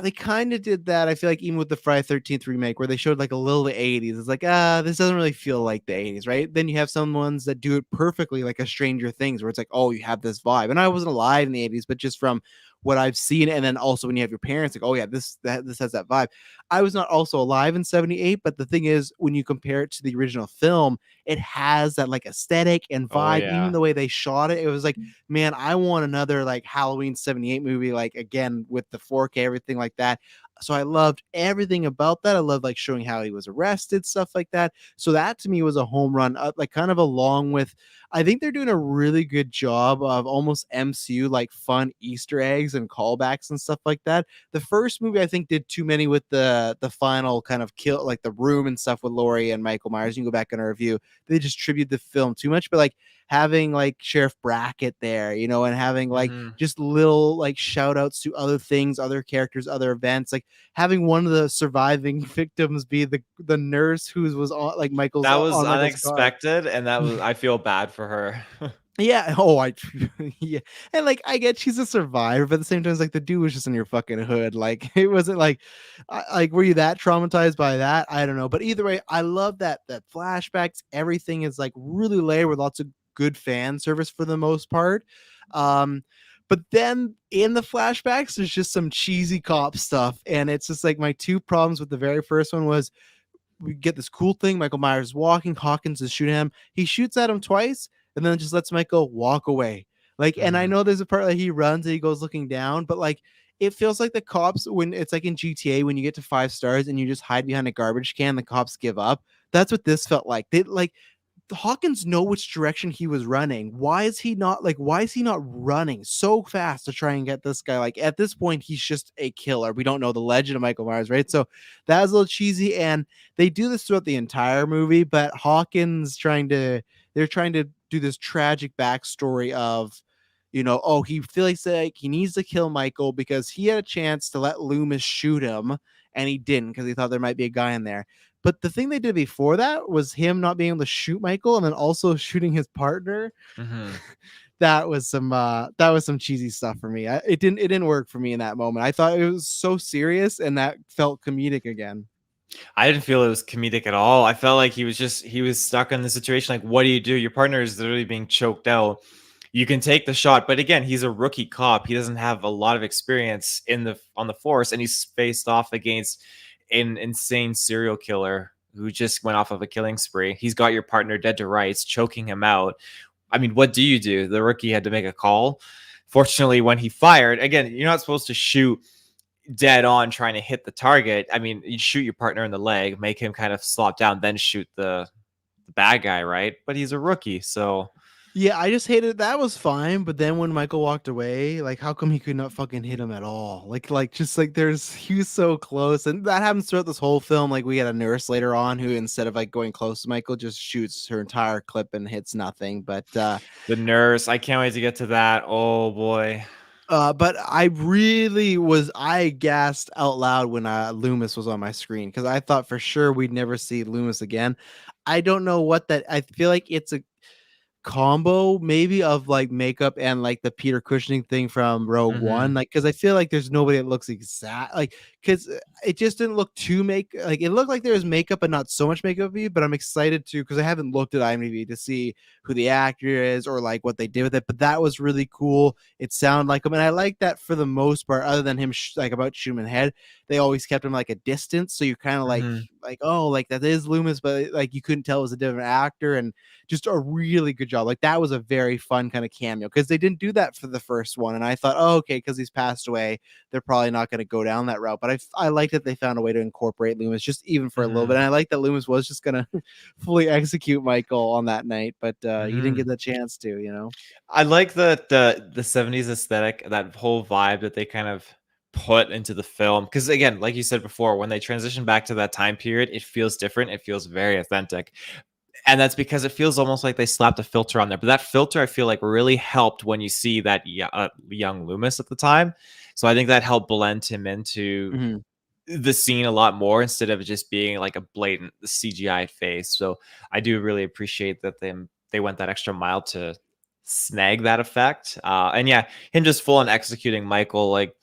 Speaker 1: they kind of did that. I feel like even with the Friday 13th remake, where they showed like a little the 80s, it's like, this doesn't really feel like the 80s, right? Then you have some ones that do it perfectly, like a Stranger Things, where it's like, oh, you have this vibe. And I wasn't alive in the 80s, but just from what I've seen, and then also when you have your parents, like, oh yeah, this has that vibe. I was not also alive in 78, but the thing is, when you compare it to the original film, it has that like aesthetic and
Speaker 2: Oh
Speaker 1: vibe, even
Speaker 2: yeah.
Speaker 1: the way they shot it. It was like, man, I want another like Halloween 78 movie, like again with the 4K, everything like that. So I loved everything about that. I loved like showing how he was arrested, stuff like that. So that to me was a home run, like kind of along with. I think they're doing a really good job of almost MCU like fun Easter eggs and callbacks and stuff like that. The first movie I think did too many with the final kind of kill, like the room and stuff with Laurie and Michael Myers. You can go back in our review. They just tribute the film too much, but like having like Sheriff Brackett there, and having like
Speaker 2: Mm-hmm.
Speaker 1: just little like shout outs to other things, other characters, other events, like having one of the surviving victims be the nurse who was on like Michael's
Speaker 2: That was
Speaker 1: on Michael's car.
Speaker 2: unexpected, and that was I feel bad for her.
Speaker 1: Yeah. Oh, yeah. And like, I get she's a survivor, but at the same time, it's like the dude was just in your fucking hood. Like, it wasn't like, like, were you that traumatized by that? I don't know. But either way, I love that flashbacks. Everything is like really layered with lots of good fan service for the most part. Um, but then in the flashbacks, there's just some cheesy cop stuff, and it's just like my two problems with the very first one was we get this cool thing. Michael Myers is walking, Hawkins is shooting him. He shoots at him twice and then just lets Michael walk away. Like, and I
Speaker 2: Mhm.
Speaker 1: know there's a part that he runs and he goes looking down, but like it feels like the cops when it's like in GTA when you get to 5 stars and you just hide behind a garbage can, the cops give up. That's what this felt like. They like Hawkins know which direction he was running. Why is he not running so fast to try and get this guy? Like at this point, he's just a killer. We don't know the legend of Michael Myers, right? So that was a little cheesy. And they do this throughout the entire movie, but they're trying to do this tragic backstory of, oh, he feels like he needs to kill Michael because he had a chance to let Loomis shoot him and he didn't because he thought there might be a guy in there. But the thing they did before that was him not being able to shoot Michael and then also shooting his partner.
Speaker 2: Mhm.
Speaker 1: That was some cheesy stuff for me. It didn't work for me in that moment. I thought it was so serious and that felt comedic again.
Speaker 2: I didn't feel it was comedic at all. I felt like he was stuck in the situation. Like, what do you do? Your partner is literally being choked out. You can take the shot, but again, he's a rookie cop. He doesn't have a lot of experience on the force, and he's faced off against an insane serial killer who just went off of a killing spree. He's got your partner dead to rights, choking him out. I mean, what do you do? The rookie had to make a call. Fortunately, when he fired, again, you're not supposed to shoot dead on trying to hit the target. I mean, you shoot your partner in the leg, make him kind of slop down, then shoot the bad guy, right? But he's a rookie, so
Speaker 1: Yeah, I just hated that was fine, but then when Michael walked away, like how come he could not fucking hit him at all? Like just like there's he was so close, and that happens throughout this whole film. Like we had a nurse later on who instead of like going close to Michael, just shoots her entire clip and hits nothing.
Speaker 2: the nurse, I can't wait to get to that. Oh boy.
Speaker 1: But I gasped out loud when Loomis was on my screen because I thought for sure we'd never see Loomis again. I don't know what that. I feel like it's a combo maybe of like makeup and like the Peter Cushing thing from Rogue One,
Speaker 2: Mhm.
Speaker 1: like because I feel like there's nobody that looks exact like because it just didn't look too make like it looked like there was makeup but not so much makeup. But I'm excited to because I haven't looked at IMDb to see who the actor is or like what they did with it. But that was really cool. It sounded like him, and I like that for the most part. Other than him like about to shoot him in the head, they always kept him like a distance, so you're kind of
Speaker 2: Mhm.
Speaker 1: like oh like that is Loomis, but like you couldn't tell it was a different actor and just a really good job. Like that was a very fun kind of cameo because they didn't do that for the first one, and I thought, oh, okay, because he's passed away, they're probably not going to go down that route. But I like that they found a way to incorporate Loomis just even for a little bit.
Speaker 2: Mhm.
Speaker 1: And I like that Loomis was just going to fully execute Michael on that night, but he didn't get
Speaker 2: Mhm.
Speaker 1: the chance to.
Speaker 2: I like the 70s aesthetic, that whole vibe that they kind of put into the film. Because again, like you said before, when they transition back to that time period, it feels different. It feels very authentic. And that's because it feels almost like they slapped a filter on there. But that filter, I feel like, really helped when you see that young Loomis at the time. So I think that helped blend him into
Speaker 1: Mhm.
Speaker 2: the scene a lot more instead of just being like a blatant CGI face. So I do really appreciate that they went that extra mile to snag that effect. And yeah, him just full on executing Michael, like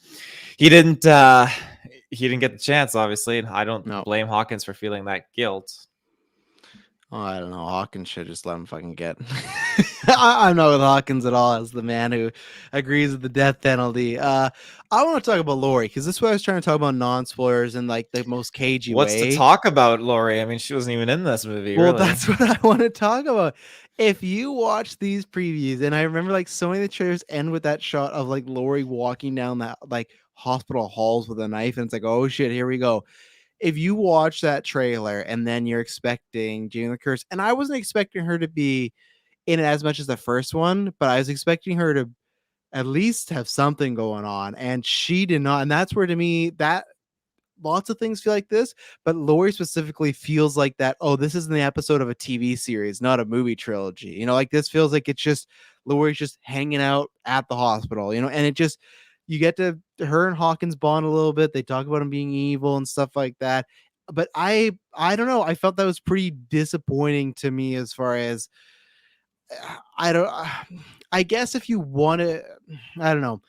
Speaker 2: he didn't uh he didn't get the chance, obviously, and I don't
Speaker 1: No.
Speaker 2: blame Hawkins for feeling that guilt.
Speaker 1: Oh, I don't know. Hawkins should just let him fucking get. I'm not with Hawkins at all as the man who agrees with the death penalty. I want to talk about Lori because this is what I was trying to talk about non-spoilers in like the most cagey
Speaker 2: What's to
Speaker 1: way.
Speaker 2: talk about, Laurie? I mean, she wasn't even in this movie,
Speaker 1: Well,
Speaker 2: really.
Speaker 1: that's what I want to talk about. If you watch these previews, and I remember like so many of the trailers end with that shot of like Lori walking down that like hospital halls with a knife, and it's like, oh shit, here we go. If you watch that trailer and then you're expecting Jamie Lee Curtis, and I wasn't expecting her to be in it as much as the first one, but I was expecting her to at least have something going on, and she did not. And that's where, to me, that lots of things feel like this, but Lori specifically feels like that. Oh, this is an episode of a TV series, not a movie trilogy. Like this feels like it's just Lori's just hanging out at the hospital. And it just, you get to her and Hawkins bond a little bit. They talk about him being evil and stuff like that. But I don't know. I felt that was pretty disappointing to me as far as I don't. I guess if you want to, I don't know.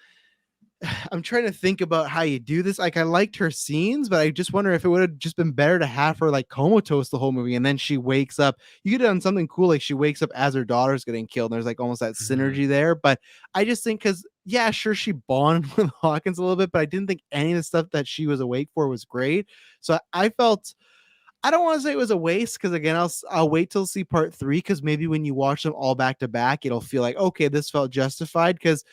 Speaker 1: I'm trying to think about how you do this. Like, I liked her scenes, but I just wonder if it would have just been better to have her like comatose the whole movie, and then she wakes up. You could have done something cool, like she wakes up as her daughter's getting killed, and there's like almost that
Speaker 2: Mhm.
Speaker 1: synergy there. But I just think, because yeah, sure, she bonded with Hawkins a little bit, but I didn't think any of the stuff that she was awake for was great. So I felt, I don't want to say it was a waste, because again, I'll wait till see part 3, because maybe when you watch them all back to back, it'll feel like, okay, this felt justified. Because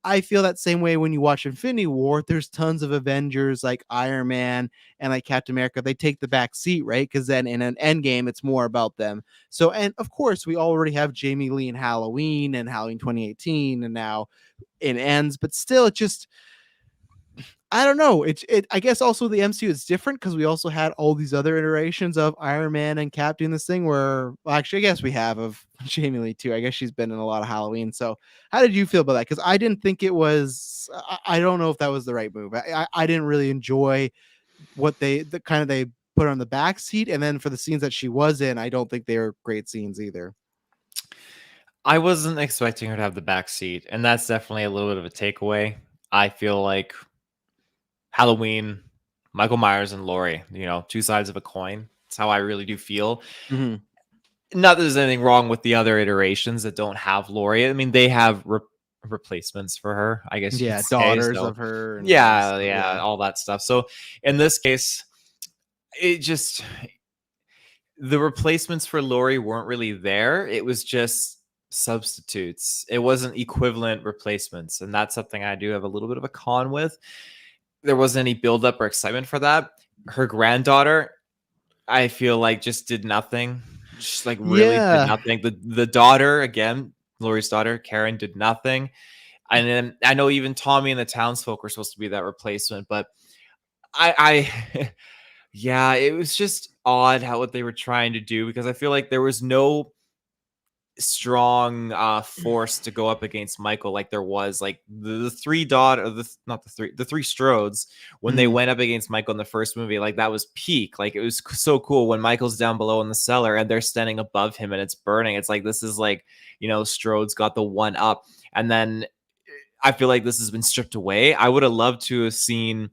Speaker 1: I feel that same way when you watch Infinity War. There's tons of Avengers like Iron Man and like Captain America. They take the back seat, right? Because then in an end game, it's more about them. So, and of course, we already have Jamie Lee in Halloween and Halloween 2018, and now it ends. But still, it just, I don't know. I guess also the MCU is different, because we also had all these other iterations of Iron Man and Cap doing this thing where, well, actually, I guess we have of Jamie Lee too. I guess she's been in a lot of Halloween. So how did you feel about that? Because I didn't think it was, I don't know if that was the right move. I didn't really enjoy what the kind of they put her on the back seat. And then for the scenes that she was in, I don't think they were great scenes either.
Speaker 2: I wasn't expecting her to have the back seat, and that's definitely a little bit of a takeaway. I feel like Halloween, Michael Myers, and Laurie, two sides of a coin. That's how I really do feel.
Speaker 1: Mm-hmm.
Speaker 2: Not that there's anything wrong with the other iterations that don't have Laurie. I mean, they have replacements for her, I guess you could
Speaker 1: Yeah,
Speaker 2: say.
Speaker 1: daughters
Speaker 2: So,
Speaker 1: of her and all this
Speaker 2: yeah,
Speaker 1: stuff.
Speaker 2: yeah,
Speaker 1: Yeah.
Speaker 2: all that stuff. So, in this case, it just the replacements for Laurie weren't really there. It was just substitutes. It wasn't equivalent replacements, and that's something I do have a little bit of a con with. There wasn't any buildup or excitement for that. Her granddaughter, I feel like, just did nothing. Just like really did
Speaker 1: Yeah.
Speaker 2: nothing. The daughter, again, Laurie's daughter, Karen, did nothing. And then I know even Tommy and the townsfolk were supposed to be that replacement, but I yeah, it was just odd how what they were trying to do, because I feel like there was no strong force to go up against Michael like there was like the three daughter the not the three Strodes when they
Speaker 1: Mhm.
Speaker 2: went up against Michael in the first movie. Like that was peak. Like it was so cool when Michael's down below in the cellar and they're standing above him and it's burning. It's like this is like, Strode's got the one up. And then I feel like this has been stripped away. I would have loved to have seen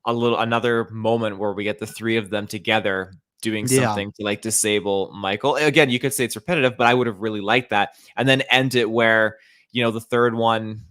Speaker 2: another moment where we get the three of them together doing
Speaker 1: Yeah.
Speaker 2: something to like disable Michael. Again, you could say it's repetitive, but I would have really liked that. And then end it where, the third one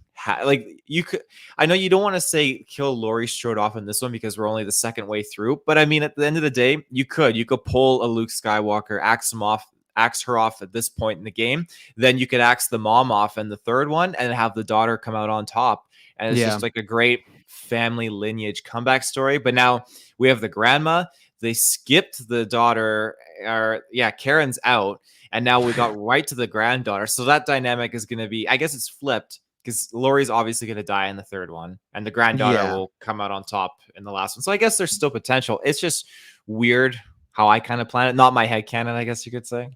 Speaker 2: like you could, I know you don't want to say kill Laurie Strode off in this one because we're only the second way through, but I mean at the end of the day, you could pull a Luke Skywalker, axe her off at this point in the game. Then you could axe the mom off in the third one and have the daughter come out on top. And it's
Speaker 1: Yeah.
Speaker 2: just like a great family lineage comeback story. But now we have the grandma. They skipped the daughter, or yeah, Karen's out, and now we got right to the granddaughter. So that dynamic is going to be, I guess it's flipped because Laurie's obviously going to die in the third one, and the granddaughter
Speaker 1: Yeah.
Speaker 2: will come out on top in the last one. So I guess there's still potential. It's just weird how I kind of plan it. Not my head canon, I guess you could say.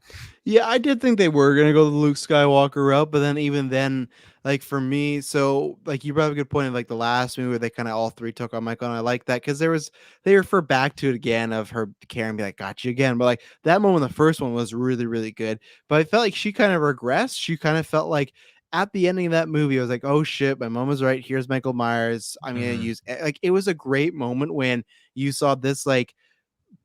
Speaker 1: Yeah, I did think they were gonna go the Luke Skywalker route, but then even then, like for me, so like you brought up a good point of like the last movie where they kind of all three took on Michael, and I like that because they refer back to it again of her Karen be like, got you again. But like that moment, the first one was really, really good. But I felt like she kind of regressed. She kind of felt like at the ending of that movie, I was like, oh shit, my mom was right. Here's Michael Myers. I'm gonna
Speaker 2: Mm-hmm.
Speaker 1: use like it was a great moment when you saw this like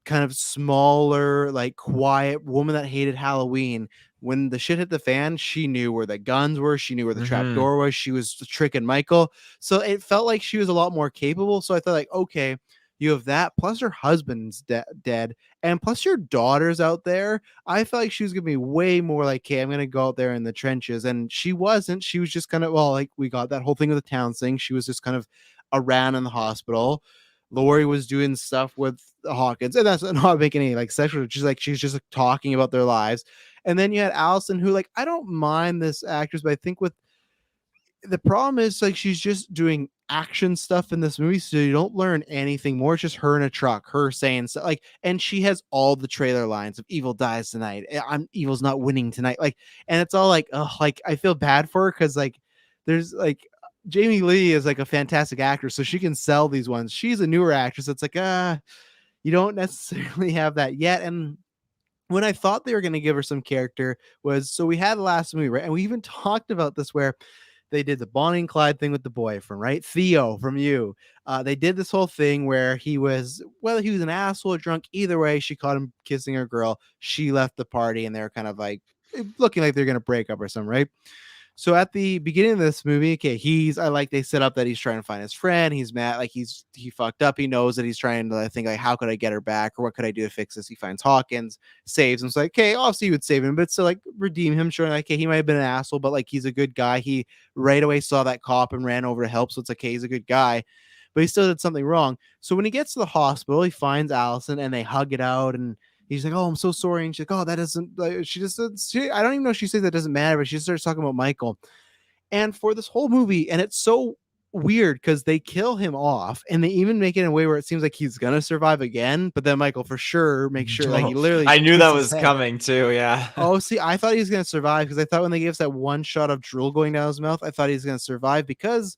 Speaker 1: kind of smaller, like quiet woman that hated Halloween. When the shit hit the fan, she knew where the guns were. She knew where the trap
Speaker 2: Mm-hmm.
Speaker 1: door was. She was tricking Michael. So it felt like she was a lot more capable. So I thought, like, okay, you have that, plus her husband's dead, and plus your daughter's out there. I felt like she was gonna be way more like, okay, I'm gonna go out there in the trenches, and she wasn't. She was just kind of, well, like we got that whole thing with the town thing. She was just kind of around in the hospital. Lori was doing stuff with Hawkins, and that's not making any like sexual. She's just like, talking about their lives. And then you had Allison, who like I don't mind this actress, but I think with the problem is like she's just doing action stuff in this movie, so you don't learn anything more. It's just her in a truck, her saying so like, and she has all the trailer lines of "Evil dies tonight." I'm Evil's not winning tonight, like, and it's all like, oh, like I feel bad for her because like there's like Jamie Lee is like a fantastic actress, so she can sell these ones. She's a newer actress. It's like you don't necessarily have that yet, and when I thought they were going to give her some character was so we had the last movie, right? And we even talked about this where they did the Bonnie and Clyde thing with the boyfriend, right? Theo from You. They did this whole thing where he was, whether he was an asshole or drunk, either way, she caught him kissing her girl. She left the party and they're kind of like looking like they're going to break up or something, right? So at the beginning of this movie, okay, I like they set up that he's trying to find his friend. He's mad, like he fucked up. He knows that he's trying to think like, how could I get her back, or what could I do to fix this? He finds Hawkins, saves him. It's like, okay, obviously he would save him, but still like redeem him, showing like, okay, he might have been an asshole, but like he's a good guy. He right away saw that cop and ran over to help, so it's like, okay, he's a good guy, but he still did something wrong. So when he gets to the hospital, he finds Allison and they hug it out and he's like, "Oh, I'm so sorry." And she's like, "Oh, that doesn't." Like, she just, I don't even know if she says that doesn't matter, but she starts talking about Michael. And for this whole movie, and it's so weird because they kill him off and they even make it in a way where it seems like he's gonna survive again, but then Michael for sure makes sure like he literally
Speaker 2: I knew that
Speaker 1: twists his
Speaker 2: was
Speaker 1: head.
Speaker 2: coming too. Yeah.
Speaker 1: Oh, see, I thought he was gonna survive because I thought when they gave us that one shot of drool going down his mouth, I thought he was gonna survive because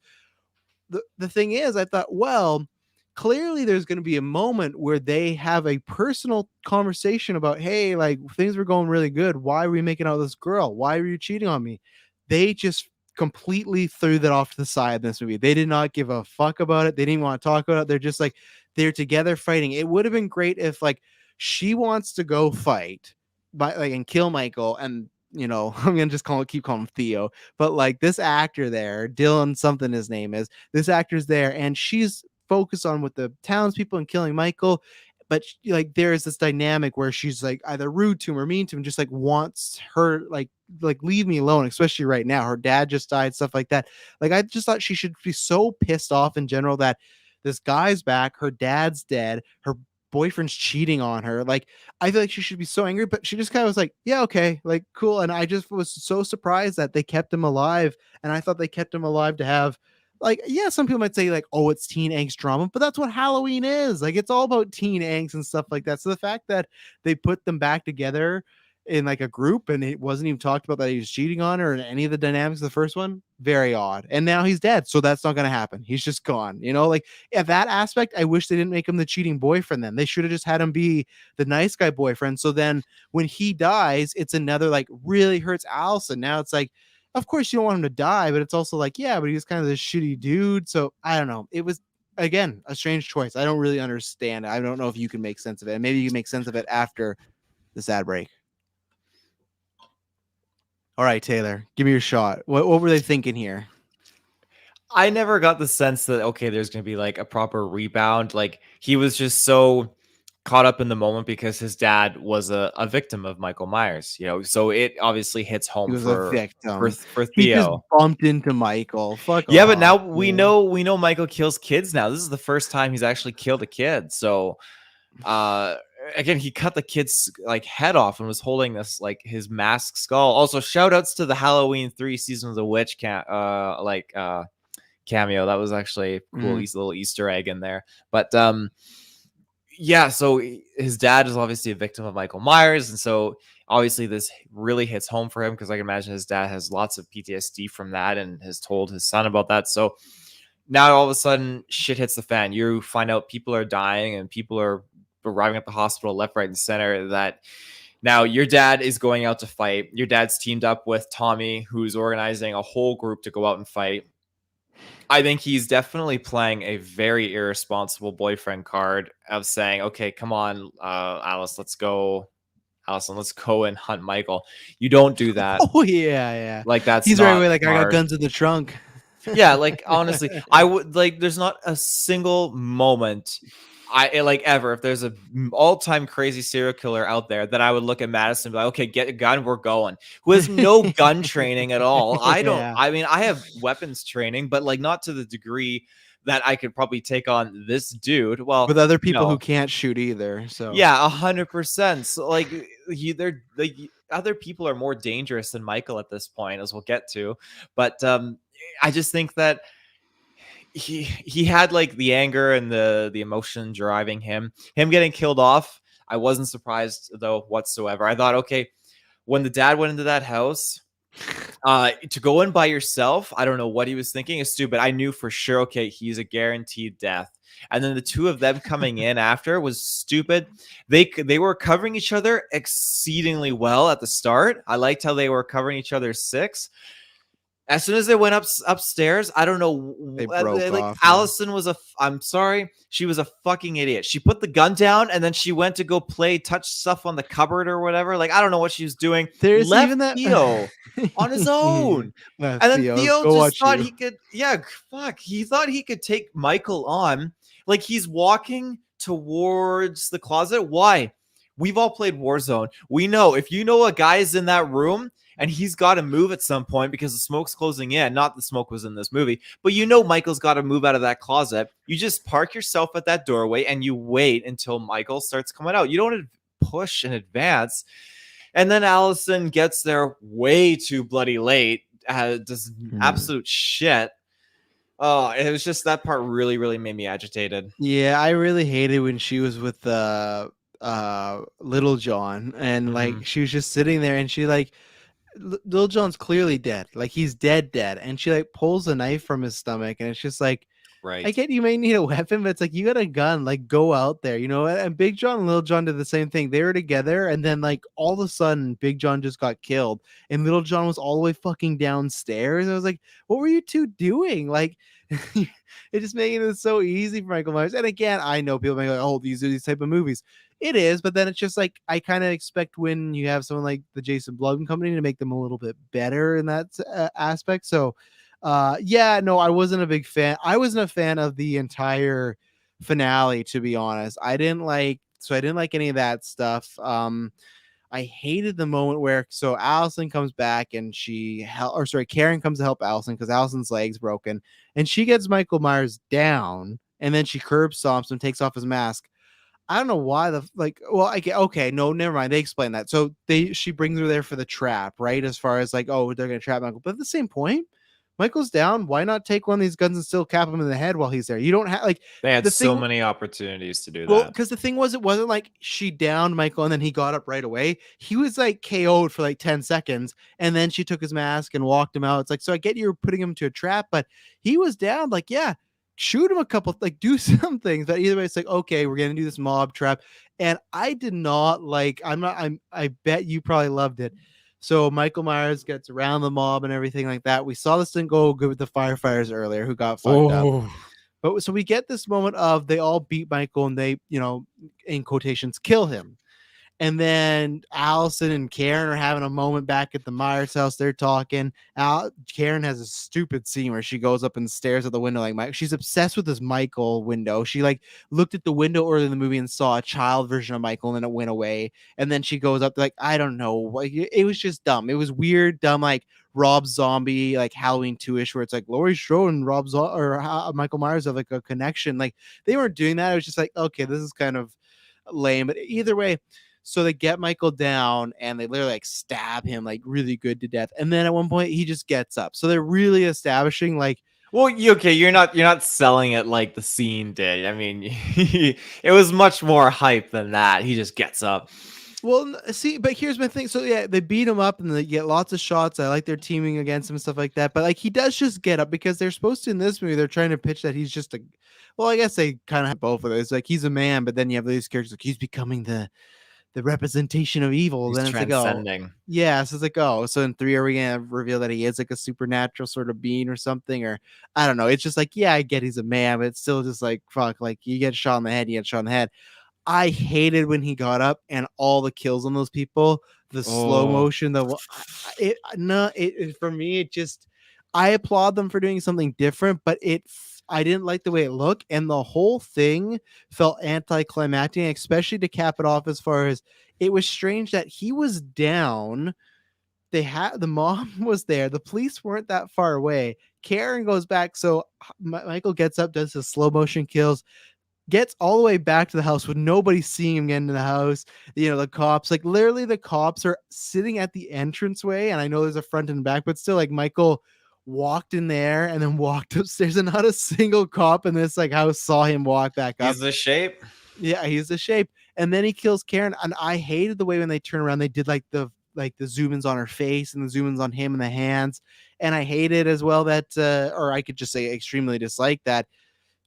Speaker 1: the thing is, I thought, well, clearly there's going to be a moment where they have a personal conversation about, hey, like things were going really good. Why were you making out with this girl? Why were you cheating on me? They just completely threw that off to the side in this movie. They did not give a fuck about it. They didn't want to talk about it. They're just like, they're together fighting. It would have been great if like she wants to go fight by like and kill Michael and I'm gonna just keep calling him Theo, but like this actor there, Dylan something his name is, this actor's there and she's focused on with the townspeople and killing Michael. But like there is this dynamic where she's like either rude to him or mean to him, just like wants her like leave me alone, especially right now. Her dad just died, stuff like that. Like I just thought she should be so pissed off in general that this guy's back, her dad's dead, her boyfriend's cheating on her. Like I feel like she should be so angry, but she just kind of was like, yeah, okay, like cool. And I just was so surprised that they kept him alive. And I thought they kept him alive to have like, yeah, some people might say like, oh, it's teen angst drama, but that's what Halloween is. Like it's all about teen angst and stuff like that. So the fact that they put them back together in like a group and it wasn't even talked about that he was cheating on her and any of the dynamics of the first one, very odd. And now he's dead, so that's not going to happen. He's just gone, like at that aspect I wish they didn't make him the cheating boyfriend. Then they should have just had him be the nice guy boyfriend, so then when he dies it's another like really hurts Allison. Now it's like, of course you don't want him to die, but it's also like, yeah, but he's kind of this shitty dude. So I don't know, it was again a strange choice. I don't really understand. I don't know if you can make sense of it, and maybe you can make sense of it after this ad break. All right, Taylor, give me your shot. What were they thinking here?
Speaker 2: I never got the sense that, okay, there's going to be like a proper rebound. Like he was just so caught up in the moment because his dad was a victim of Michael Myers, so it obviously hits
Speaker 1: He
Speaker 2: home
Speaker 1: was a
Speaker 2: for
Speaker 1: victim. He just
Speaker 2: Theo.
Speaker 1: bumped into Michael. Fuck
Speaker 2: Yeah, but now
Speaker 1: off.
Speaker 2: we know Michael kills kids now. This is the first time he's actually killed a kid. So again, he cut the kid's like head off and was holding this like his mask skull. Also, shout outs to the Halloween 3 Seasons of the Witch cameo. That was actually a cool little Easter egg in there. But yeah, so his dad is obviously a victim of Michael Myers, and so obviously this really hits home for him because I can imagine his dad has lots of PTSD from that and has told his son about that. So now all of a sudden shit hits the fan. You find out people are dying and people are arriving at the hospital left, right, and center. That now your dad is going out to fight. Your dad's teamed up with Tommy, who's organizing a whole group to go out and fight. I think he's definitely playing a very irresponsible boyfriend card of saying, okay, come on, Alice, let's go. Allison, let's go and hunt Michael. You don't do that.
Speaker 1: Oh yeah.
Speaker 2: Like that's
Speaker 1: he's
Speaker 2: not
Speaker 1: right away like
Speaker 2: smart.
Speaker 1: I got guns in the trunk.
Speaker 2: Yeah, like honestly, I would like. There's not a single moment like ever. If there's a all-time crazy serial killer out there, that I would look at Madison and be like, okay, get a gun, we're going. Who has no gun training at all? I don't.
Speaker 1: Yeah.
Speaker 2: I mean, I have weapons training, but like not to the degree that I could probably take on this dude. Well,
Speaker 1: with other people who
Speaker 2: no.
Speaker 1: can't shoot either. So
Speaker 2: Yeah, 100%. So like they're like other people are more dangerous than Michael at this point, as we'll get to. But I just think that he had like the anger and the emotion driving him. Him getting killed off, I wasn't surprised though whatsoever. I thought, okay, when the dad went into that house, to go in by yourself, I don't know what he was thinking. It's stupid. I knew for sure, okay, he's a guaranteed death. And then the two of them coming in after was stupid. They were covering each other exceedingly well at the start. I liked how they were covering each other's six. As soon as they went upstairs, I don't know.
Speaker 1: they broke
Speaker 2: Like
Speaker 1: off. Yeah.
Speaker 2: Allison was I'm sorry, she was a fucking idiot. She put the gun down and then she went to go play touch stuff on the cupboard or whatever. Like I don't know what she was doing.
Speaker 1: There's
Speaker 2: Left
Speaker 1: even that
Speaker 2: Theo on his own.
Speaker 1: Left
Speaker 2: And then
Speaker 1: Theo,
Speaker 2: Theo
Speaker 1: go
Speaker 2: just
Speaker 1: watch
Speaker 2: thought
Speaker 1: you.
Speaker 2: he could, yeah, fuck. He thought he could take Michael on. Like he's walking towards the closet. Why? We've all played Warzone. We know if you know a guy is in that room and he's got to move at some point because the smoke's closing in. Not the smoke was in this movie, but you know Michael's got to move out of that closet. You just park yourself at that doorway and you wait until Michael starts coming out. You don't push in advance. And then Allison gets there way too bloody late, does absolute shit. Oh, it was just that part really, really made me agitated.
Speaker 1: Yeah, I really hated when she was with Little John and like she was just sitting there and she like Little John's clearly dead. Like he's dead and she like pulls a knife from his stomach and it's just like
Speaker 2: Right.
Speaker 1: I get you may need a weapon, but it's like you got a gun, like go out there, you know. And Big John and Little John did the same thing. They were together, and then like all of a sudden, Big John just got killed, and Little John was all the way fucking downstairs. I was like, what were you two doing? Like, it just making it so easy for Michael Myers. And again, I know people may be like, oh, these are these type of movies. It is, but then it's just like I kind of expect when you have someone like the Jason Blum Company to make them a little bit better in that aspect. So yeah, no, I wasn't a big fan. I wasn't a fan of the entire finale, to be honest. I didn't like any of that stuff. I hated the moment where so Allison comes back and Karen comes to help Allison because Allison's leg's broken, and she gets Michael Myers down, and then she curb stomps him, takes off his mask. I don't know why okay, no, never mind. They explain that. So she brings her there for the trap, right? As far as like, oh, they're gonna trap Michael. But at the same point, Michael's down. Why not take one of these guns and still cap him in the head while he's there? You don't have like
Speaker 2: They had
Speaker 1: the
Speaker 2: so
Speaker 1: thing.
Speaker 2: many opportunities to do
Speaker 1: Well,
Speaker 2: that.
Speaker 1: because the thing was, it wasn't like she downed Michael and then he got up right away. He was like KO'd for like 10 seconds and then she took his mask and walked him out. It's like, so I get you're putting him to a trap, but he was down. Like, yeah, shoot him a couple, like do some things. But either way, it's like, okay, we're going to do this mob trap. And I did not like, I bet you probably loved it. So Michael Myers gets around the mob and everything like that. We saw this didn't go good with the firefighters earlier who got fucked up. But so we get this moment of they all beat Michael and they, in quotations, kill him. And then Allison and Karen are having a moment back at the Myers house. They're talking. Karen has a stupid scene where she goes up and stares at the window like Mike. She's obsessed with this Michael window. She like looked at the window early in the movie and saw a child version of Michael, and then it went away. And then she goes up like, I don't know. Like it was just dumb. It was weird, dumb, like Rob Zombie, like Halloween 2-ish, where it's like Laurie Strode and Michael Myers have like a connection. Like they weren't doing that. It was just like, okay, this is kind of lame. But either way. So they get Michael down and they literally like stab him like really good to death. And then at one point he just gets up. So they're really establishing like,
Speaker 2: well, okay, you're not selling it like the scene did. I mean, it was much more hype than that. He just gets up.
Speaker 1: Well, see, but here's my thing. So yeah, they beat him up and they get lots of shots. I like their teaming against him and stuff like that. But like he does just get up because they're supposed to in this movie. They're trying to pitch that he's just well, I guess they kind of have both of it. It's like he's a man, but then you have these characters like he's becoming the representation of evil.
Speaker 2: He's
Speaker 1: Then it's
Speaker 2: transcending.
Speaker 1: like, oh, yeah. So it's like, oh, so in 3, are we gonna reveal that he is like a supernatural sort of being or something? Or I don't know. It's just like, yeah, I get he's a man, but it's still just like, fuck, like you get shot in the head, you get shot in the head. I hated when he got up and all the kills on those people, the slow motion, for me, it just, I applaud them for doing something different, but I didn't like the way it looked, and the whole thing felt anticlimactic, especially to cap it off as far as it was strange that he was down. The mob was there. The police weren't that far away. Karen goes back. So Michael gets up, does his slow motion kills, gets all the way back to the house with nobody seeing him get into the house. The cops, like literally the cops are sitting at the entranceway. And I know there's a front and back, but still, like, Michael walked in there and then walked upstairs, and not a single cop in this like house saw him walk back up.
Speaker 2: He's the shape.
Speaker 1: Yeah, he's the shape. And then he kills Karen. And I hated the way when they turn around, they did like the zoom ins on her face and the zoom ins on him and the hands. And I hated as well that, or I could just say extremely dislike that.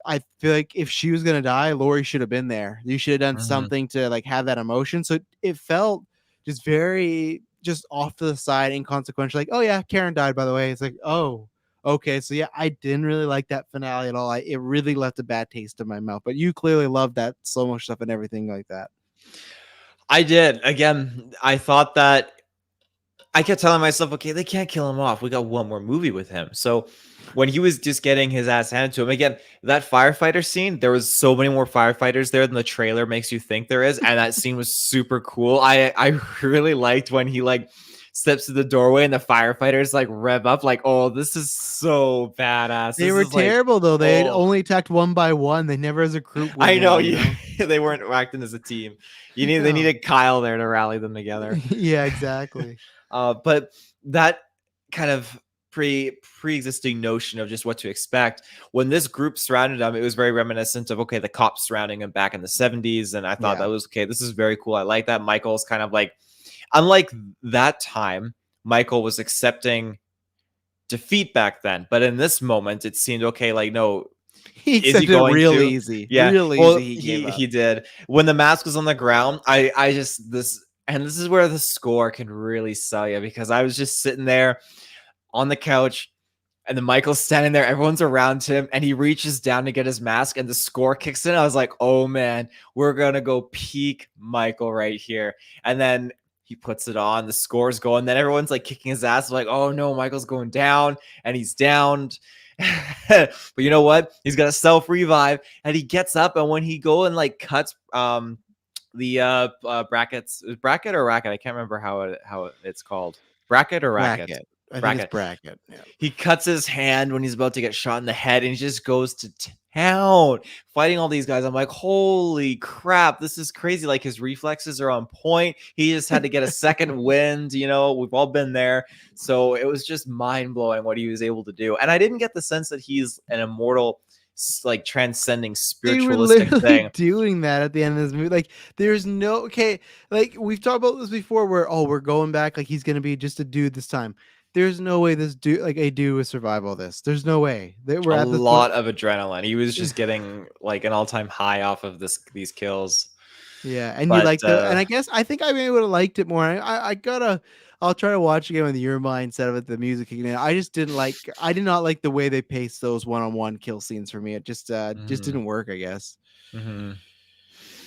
Speaker 1: I feel like if she was gonna die, Lori should have been there. You should have done something to like have that emotion. So it felt just very just off to the side, inconsequential. Like, oh yeah, Karen died, by the way. It's like, oh, okay. So yeah, I didn't really like that finale at all. It really left a bad taste in my mouth. But you clearly loved that slow mo stuff and everything like that.
Speaker 2: I did. Again, I thought that I kept telling myself, okay, they can't kill him off. We got one more movie with him. So when he was just getting his ass handed to him, again, that firefighter scene, there was so many more firefighters there than the trailer makes you think there is. And that scene was super cool. I really liked when he like steps to the doorway and the firefighters like rev up like, oh, this is so badass.
Speaker 1: They
Speaker 2: This
Speaker 1: were
Speaker 2: is like,
Speaker 1: terrible though. They
Speaker 2: oh.
Speaker 1: only attacked one by one. They never as a group.
Speaker 2: I know
Speaker 1: you know?
Speaker 2: They weren't acting as a team. They needed Kyle there to rally them together.
Speaker 1: Yeah, exactly.
Speaker 2: But that kind of pre-existing notion of just what to expect when this group surrounded him, it was very reminiscent of, okay, the cops surrounding him back in the 70s. And I thought that was, okay, this is very cool. I like that. Michael's kind of like, unlike that time, Michael was accepting defeat back then. But in this moment, it seemed, okay, like, no,
Speaker 1: he accepted it real easy.
Speaker 2: Yeah,
Speaker 1: real easy.
Speaker 2: He did. When the mask was on the ground, I just this is where the score can really sell you, because I was just sitting there on the couch and then Michael's standing there, everyone's around him, and he reaches down to get his mask and the score kicks in. I was like, oh man, we're gonna go peak Michael right here. And then he puts it on, the score's going, then everyone's like kicking his ass, like, oh no, Michael's going down, and he's downed. But you know what? He's got a self revive, and he gets up, and when he go and like cuts the brackets, bracket or racket, I can't remember how it's called, bracket or racket.
Speaker 1: I think it's bracket. Yeah.
Speaker 2: He cuts his hand when he's about to get shot in the head, and he just goes to town fighting all these guys. I'm like, holy crap, this is crazy. Like, his reflexes are on point. He just had to get a second wind. You know, we've all been there. So it was just mind blowing what he was able to do. And I didn't get the sense that he's an immortal, like, transcending spiritualistic thing.
Speaker 1: Doing that at the end of this movie, like, there's no, okay, like we've talked about this before, where we're going back, like he's gonna be just a dude this time. There's no way this dude, like a dude, would survive all this. There's no way. We're
Speaker 2: at a lot of adrenaline. He was just getting like an all-time high off of these kills.
Speaker 1: Yeah, and you liked it, and I think I maybe would have liked it more. I'll try to watch again with your mindset of it, the music again. I did not like the way they paced those one-on-one kill scenes for me. It just didn't work, I guess.
Speaker 2: Mm-hmm.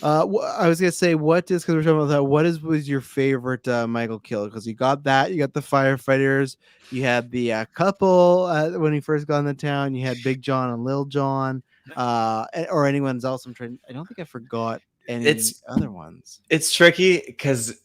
Speaker 1: I was gonna say, because we're talking about that, was your favorite Michael kill? Because you got the firefighters, you had the couple when he first got into town, you had Big John and Lil John, or anyone else. I don't think I forgot any other ones.
Speaker 2: It's tricky because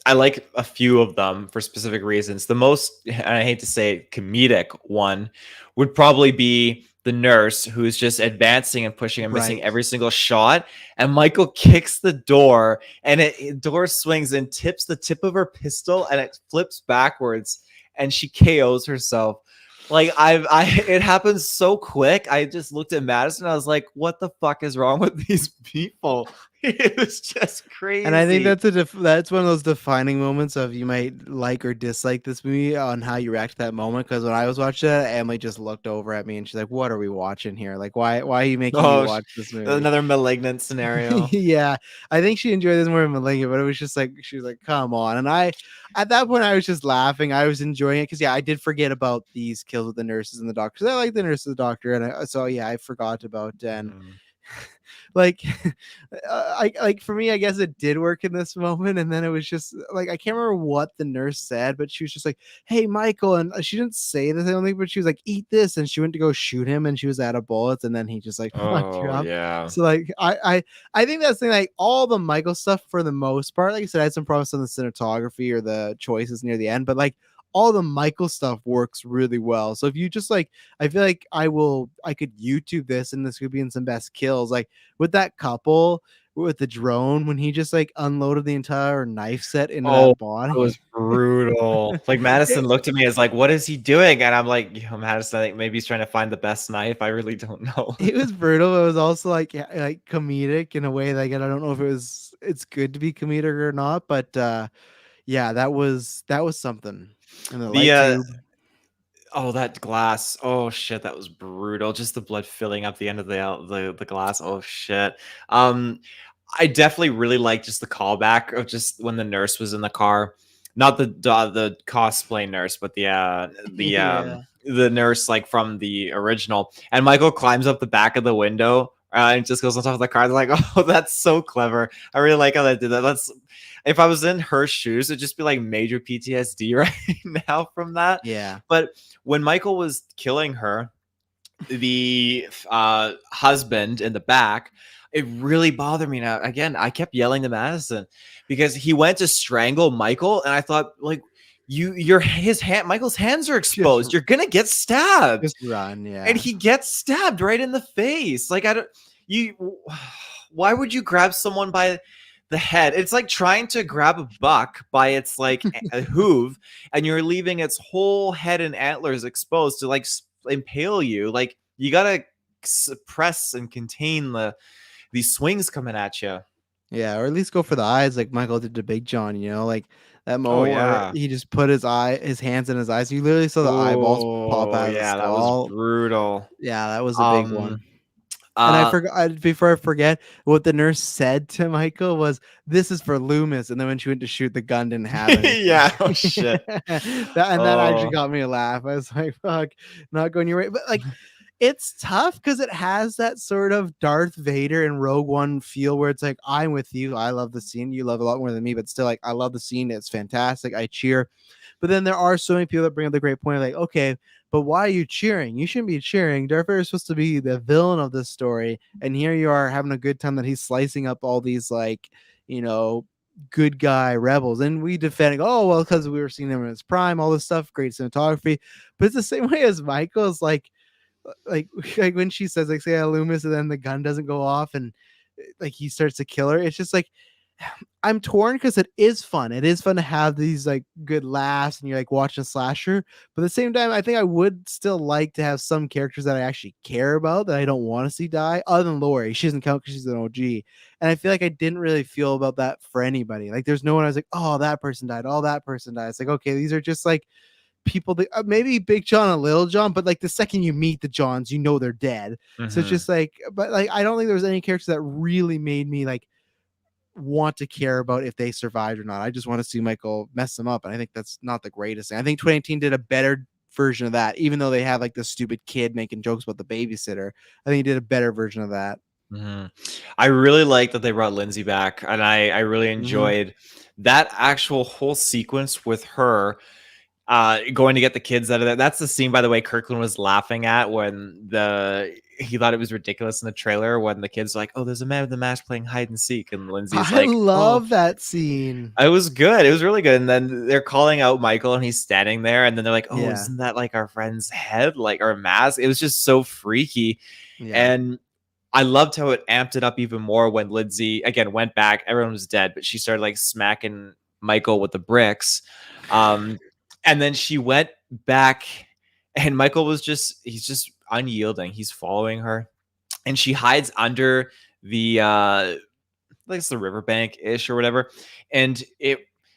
Speaker 2: I like a few of them for specific reasons. The most, and I hate to say it, comedic one would probably be the nurse, who's just advancing and pushing and missing every single shot. And Michael kicks the door, and door swings and tips the tip of her pistol, and it flips backwards, and she KOs herself. Like, it happens so quick. I just looked at Madison. I was like, what the fuck is wrong with these people? It was just crazy.
Speaker 1: And I think that's one of those defining moments of you might like or dislike this movie on how you react to that moment. Because when I was watching it, Emily just looked over at me and she's like, what are we watching here? Like, why are you making me watch this movie?
Speaker 2: Another Malignant scenario.
Speaker 1: Yeah, I think she enjoyed this more than Malignant, but it was just like, she was like, come on. And at that point, I was just laughing. I was enjoying it because, yeah, I did forget about these kills with the nurses and the doctors. I like the nurses and the doctor, and I forgot about and. Like, for me, I guess it did work in this moment. And then it was just like, I can't remember what the nurse said, but she was just like, hey, Michael. And she didn't say this, I don't think, but she was like, eat this. And she went to go shoot him, and she was out of bullets. And then he just like, fucked her up.
Speaker 2: Yeah.
Speaker 1: So like, I think that's the thing, like all the Michael stuff for the most part, like I said, I had some problems on the cinematography or the choices near the end, but like all the Michael stuff works really well. So if you just like, I feel like I could YouTube this and this could be in some best kills. Like with that couple with the drone when he just like unloaded the entire knife set into
Speaker 2: Oh,
Speaker 1: that
Speaker 2: that was
Speaker 1: body.
Speaker 2: brutal. Like Madison looked at me as like, what is he doing? And I'm like, Madison, I think maybe he's trying to find the best knife. I really don't know.
Speaker 1: It was brutal. It was also like like comedic in a way. Like I don't know if it's good to be comedic or not, but yeah, that was something. And the
Speaker 2: The
Speaker 1: light tube.
Speaker 2: oh, that glass. Oh shit, that was brutal. Just the blood filling up the end of the glass. Oh shit. Um, I definitely really like just the callback of just when the nurse was in the car, not the cosplay nurse, but
Speaker 1: Yeah.
Speaker 2: the nurse like from the original. And Michael climbs up the back of the window. And just goes on top of the car. They're like, oh, that's so clever. I really like how they did that. That's if I was in her shoes, it'd just be like major PTSD right now from that.
Speaker 1: Yeah.
Speaker 2: But when Michael was killing her, the husband in the back, it really bothered me. Now, again, I kept yelling to Madison because he went to strangle Michael, and I thought, like, Michael's hands are
Speaker 1: Just
Speaker 2: exposed. You're gonna get stabbed,
Speaker 1: just run,
Speaker 2: and
Speaker 1: yeah.
Speaker 2: he gets stabbed right in the face. Like, I don't, you, why would you grab someone by the head? It's like trying to grab a buck by its like a hoof, and you're leaving its whole head and antlers exposed to like impale you. Like you gotta suppress and contain these swings coming at you.
Speaker 1: Yeah, or at least go for the eyes like Michael did to Big John, like that
Speaker 2: Oh
Speaker 1: moment where
Speaker 2: yeah.
Speaker 1: he just put his hands in his eyes. You literally saw the eyeballs pop
Speaker 2: Oh
Speaker 1: out of the
Speaker 2: yeah, that was
Speaker 1: skull.
Speaker 2: brutal.
Speaker 1: Yeah, that was a big
Speaker 2: Um.
Speaker 1: one. And I
Speaker 2: Uh.
Speaker 1: forgot before I forget what the nurse said to Michael was, "This is for Loomis." And then when she went to shoot, the gun didn't have anything.
Speaker 2: Yeah. Oh shit.
Speaker 1: That actually
Speaker 2: Oh.
Speaker 1: got me to laugh. I was like, "Fuck, not going your way." But like, it's tough because it has that sort of Darth Vader and Rogue One feel where it's like, I'm with you. I love the scene. You love it a lot more than me, but still, like, I love the scene. It's fantastic. I cheer. But then there are so many people that bring up the great point, like, okay, but why are you cheering? You shouldn't be cheering. Darth Vader is supposed to be the villain of this story, and here you are having a good time that he's slicing up all these like, you know, good guy rebels, and we defending, oh well, because we were seeing him in his prime, all this stuff, great cinematography. But it's the same way as Michael's like like when she says like say Loomis and then the gun doesn't go off and like he starts to kill her. It's just like I'm torn because it is fun. It is fun to have these like good laughs and you're like watching a slasher. But at the same time, I think I would still like to have some characters that I actually care about that I don't want to see die, other than Lori. She doesn't count because she's an OG. And I feel like I didn't really feel about that for anybody. Like there's no one I was like, oh, that person died. Oh, that person died. It's like, okay, these are just like people that maybe Big John and Little John, but like the second you meet the Johns, you know they're dead. So it's
Speaker 2: Mhm.
Speaker 1: just like, but like I don't think there was any character that really made me like want to care about if they survived or not. I just want to see Michael mess them up, and I think that's not the greatest thing. I think 2018 did a better version of that, even though they have like this stupid kid making jokes about the babysitter. I think he did a better version of that.
Speaker 2: Mhm. I really like that they brought Lindsay back, and I really
Speaker 1: Mm-hmm.
Speaker 2: enjoyed that actual whole sequence with her going to get the kids out of there. That's the scene, by the way, Kirklin was laughing at when he thought it was ridiculous in the trailer when the kids were like, "Oh, there's a man with a mask playing hide and seek," and Lindsay's
Speaker 1: I
Speaker 2: like, "Oh."
Speaker 1: love that scene.
Speaker 2: It was good. It was really good. And then they're calling out Michael and he's standing there. And then they're like, oh,
Speaker 1: Yeah,
Speaker 2: isn't that like our friend's head? Like our mask? It was just so freaky.
Speaker 1: yeah.
Speaker 2: And I loved how it amped it up even more when Lindsay again went back. Everyone was dead, but she started like smacking Michael with the bricks. Um, and then she went back, and Michael he's just unyielding. He's following her, and she hides under the like it's the riverbank ish or whatever. And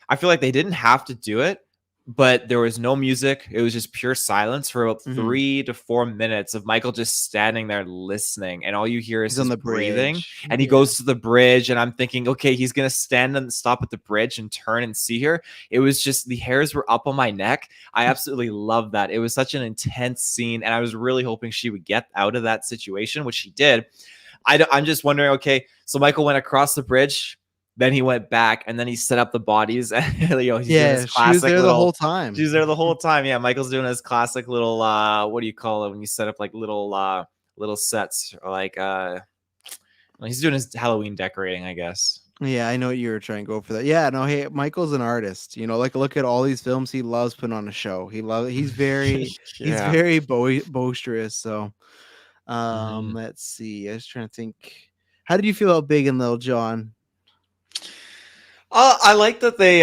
Speaker 2: I feel like they didn't have to do it, but there was no music. It was just pure silence for about
Speaker 1: Mm-hmm.
Speaker 2: 3 to 4 minutes of Michael just standing there listening, and all you hear is
Speaker 1: He's on
Speaker 2: his
Speaker 1: the
Speaker 2: breathing.
Speaker 1: bridge.
Speaker 2: And he
Speaker 1: Yeah.
Speaker 2: goes to the bridge, and I'm thinking, okay, he's gonna stand and stop at the bridge and turn and see her. It was just the hairs were up on my neck. I absolutely love that. It was such an intense scene, and I was really hoping she would get out of that situation, which she did. I'm just wondering, okay, so Michael went across the bridge, then he went back, and then he set up the bodies, and he's doing his
Speaker 1: Yeah, she was
Speaker 2: classic
Speaker 1: there the whole
Speaker 2: little.
Speaker 1: time.
Speaker 2: She's there the whole time. Yeah, Michael's doing his classic little. What do you call it when you set up like little sets or like? Well, he's doing his Halloween decorating, I guess.
Speaker 1: Yeah, I know what you were trying to go for that. Yeah, no, hey, Michael's an artist. Like look at all these films he loves putting on a show. He's
Speaker 2: Yeah.
Speaker 1: very boisterous. So,
Speaker 2: Mhm.
Speaker 1: let's see. I was trying to think. How did you feel about Big and Little John?
Speaker 2: I like that they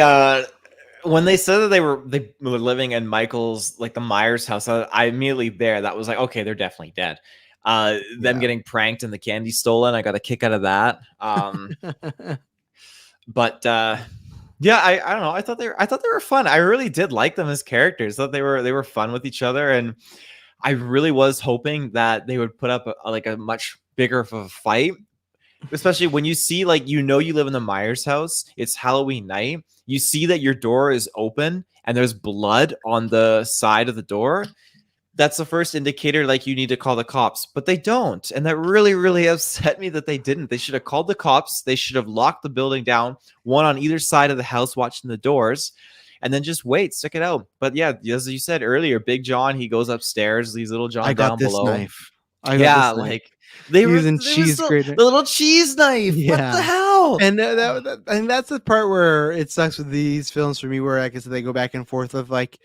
Speaker 2: when they said that they were living in Michael's like the Myers house. I immediately there that was like, okay, they're definitely dead. Them
Speaker 1: Yeah.
Speaker 2: getting pranked and the candy stolen, I got a kick out of that. But yeah, I don't know. I thought they were fun. I really did like them as characters. Thought they were fun with each other, and I really was hoping that they would put up like a much bigger of a fight, especially when you see like you live in the Myers house. It's Halloween night. You see that your door is open and there's blood on the side of the door. That's the first indicator like you need to call the cops, but they don't, and that really really upset me that they didn't. They should have called the cops. They should have locked the building down, one on either side of the house watching the doors, and then just wait, stick it out. But yeah, as you said earlier, Big John, he goes upstairs, leaves Little
Speaker 1: I
Speaker 2: John
Speaker 1: got
Speaker 2: down
Speaker 1: this
Speaker 2: below.
Speaker 1: knife. I got
Speaker 2: Yeah,
Speaker 1: this knife.
Speaker 2: like they were
Speaker 1: Using
Speaker 2: they were
Speaker 1: cheese
Speaker 2: so
Speaker 1: grater.
Speaker 2: the little cheese knife. What the
Speaker 1: Yeah.
Speaker 2: hell?
Speaker 1: And and that's the part where it sucks with these films for me, where like I said, they go back and forth of like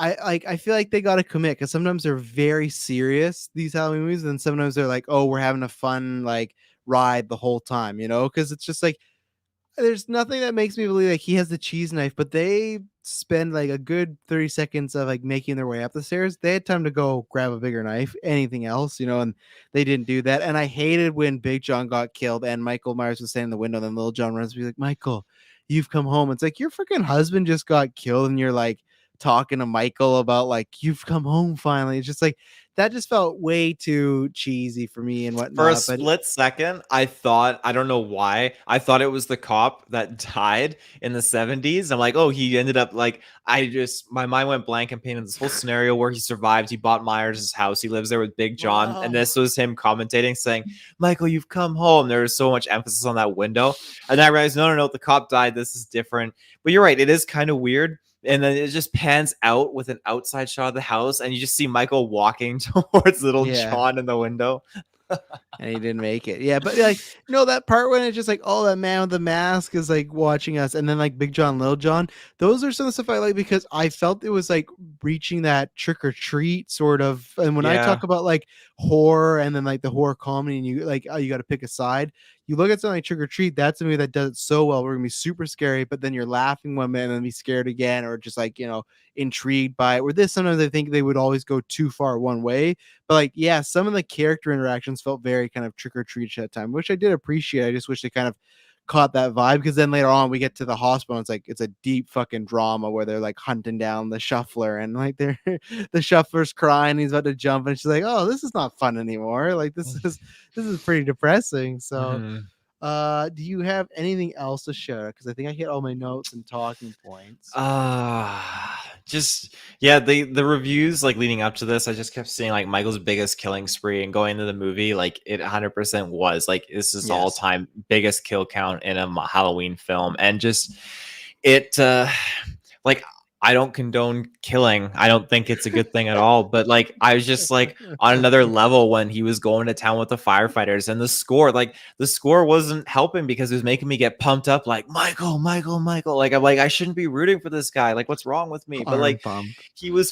Speaker 1: I feel like they got to commit because sometimes they're very serious, these Halloween movies, and sometimes they're like, oh, we're having a fun like ride the whole time, because it's just like there's nothing that makes me believe like he has the cheese knife, but they spend like a good 30 seconds of like making their way up the stairs. They had time to go grab a bigger knife, anything else, and they didn't do that. And I hated when Big John got killed and Michael Myers was standing in the window, and then Little John runs to be like, Michael, you've come home. It's like your freaking husband just got killed, and you're like talking to Michael about like you've come home finally. It's just like that just felt way too cheesy for me and
Speaker 2: For a
Speaker 1: whatnot. But
Speaker 2: split second, I don't know why, I thought it was the cop that died in the 70s. I'm like, oh, he ended up like, my mind went blank and painted this whole scenario where he survived. He bought Myers' house. He lives there with Big John. And
Speaker 1: wow.
Speaker 2: this was him commentating saying, Michael, you've come home. There was so much emphasis on that window. And then I realized, no, no, no, the cop died. This is different. But you're right. It is kind of weird. And then it just pans out with an outside shot of the house, and you just see Michael walking towards little
Speaker 1: Yeah.
Speaker 2: John in the window.
Speaker 1: And he didn't make it. Yeah, but like no, that part when it's just like, oh, that man with the mask is like watching us, and then like Big John, Little John, those are some of the stuff I like because I felt it was like reaching that trick or treat sort of. And when I
Speaker 2: Yeah.
Speaker 1: talk about like horror and then like the horror comedy, and you like, oh, you got to pick a side. You look at something like Trick or Treat, that's a movie that does it so well. We're gonna be super scary, but then you're laughing one minute and then be scared again, or just like intrigued by it. Where this sometimes I think they would always go too far one way, but like, yeah, some of the character interactions felt very kind of trick or treat at that time, which I did appreciate. I just wish they kind of caught that vibe because then later on we get to the hospital. And it's like it's a deep fucking drama where they're like hunting down the shuffler and like they're the shuffler's crying, he's about to jump, and she's like, "Oh, this is not fun anymore. Like this is pretty depressing." So,
Speaker 2: Mhm.
Speaker 1: do you have anything else to share? Because I think I hit all my notes and talking points.
Speaker 2: Just yeah, the reviews like leading up to this, I just kept seeing like Michael's biggest killing spree, and going into the movie, like it 100% was like this is all
Speaker 1: Yes.
Speaker 2: time biggest kill count in a Halloween film, and just it like I don't condone killing. I don't think it's a good thing at all. But like I was just like on another level when he was going to town with the firefighters, and the score wasn't helping because it was making me get pumped up like Michael, Michael, Michael. Like I'm like, I shouldn't be rooting for this guy. Like, what's wrong with me? But
Speaker 1: Arm
Speaker 2: like
Speaker 1: pump.
Speaker 2: he was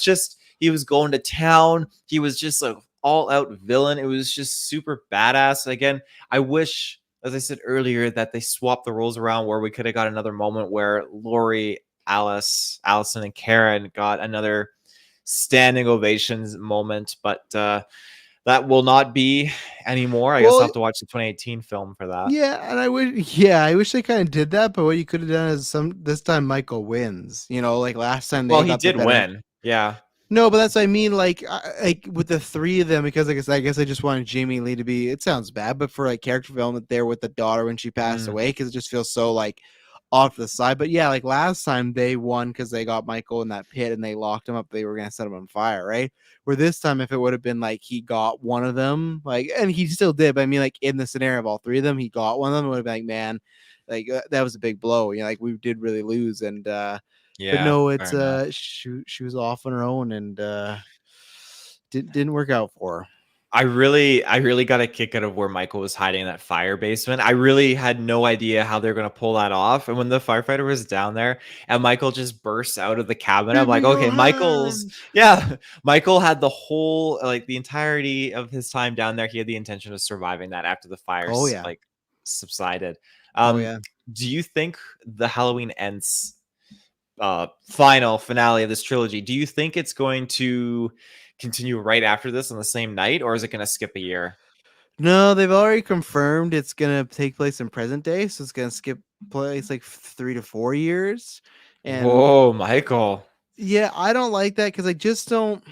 Speaker 2: going to town. He was just like all out villain. It was just super badass. Again, I wish, as I said earlier, that they swapped the roles around where we could have got another moment where Lori, Allison, and Karen got another standing ovations moment, but that will not be anymore. I guess I'll
Speaker 1: Well,
Speaker 2: have to watch the 2018 film for that.
Speaker 1: yeah, and I wish they kind of did that, but what you could have done is this time Michael wins. Like last time
Speaker 2: Well,
Speaker 1: they
Speaker 2: he
Speaker 1: got the
Speaker 2: did
Speaker 1: better.
Speaker 2: win. Yeah.
Speaker 1: No, but that's what I mean. Like with the three of them, because I guess I just wanted Jamie Lee to be. It sounds bad, but for like character development there with the daughter when she passed
Speaker 2: Mm,
Speaker 1: away, because it just feels so like off to the side. But yeah, like last time they won because they got Michael in that pit and they locked him up. They were gonna set him on fire, right? Where this time, if it would have been like he got one of them, like, and he still did, but I mean, like in the scenario of all three of them, he got one of them. It would have been like, man, like that was a big blow. Like we did really lose, and but
Speaker 2: yeah,
Speaker 1: no, it's
Speaker 2: fair enough.
Speaker 1: she was off on her own and didn't work out for her.
Speaker 2: I really got a kick out of where Michael was hiding in that fire basement. I really had no idea how they're gonna pull that off. And when the firefighter was down there and Michael just bursts out of the cabin, I'm
Speaker 1: Give me
Speaker 2: like,
Speaker 1: your
Speaker 2: okay, Michael's
Speaker 1: hands.
Speaker 2: yeah, Michael had the whole like the entirety of his time down there. He had the intention of surviving that after the fire
Speaker 1: Oh yeah.
Speaker 2: like subsided.
Speaker 1: Oh
Speaker 2: Um,
Speaker 1: yeah.
Speaker 2: do you think the Halloween ends final finale of this trilogy, do you think it's going to continue right after this on the same night, or is it going to skip a year?
Speaker 1: No, they've already confirmed it's gonna take place in present day, so it's gonna skip place like 3 to 4 years. And
Speaker 2: Whoa, Michael.
Speaker 1: yeah, I don't like that because I just don't.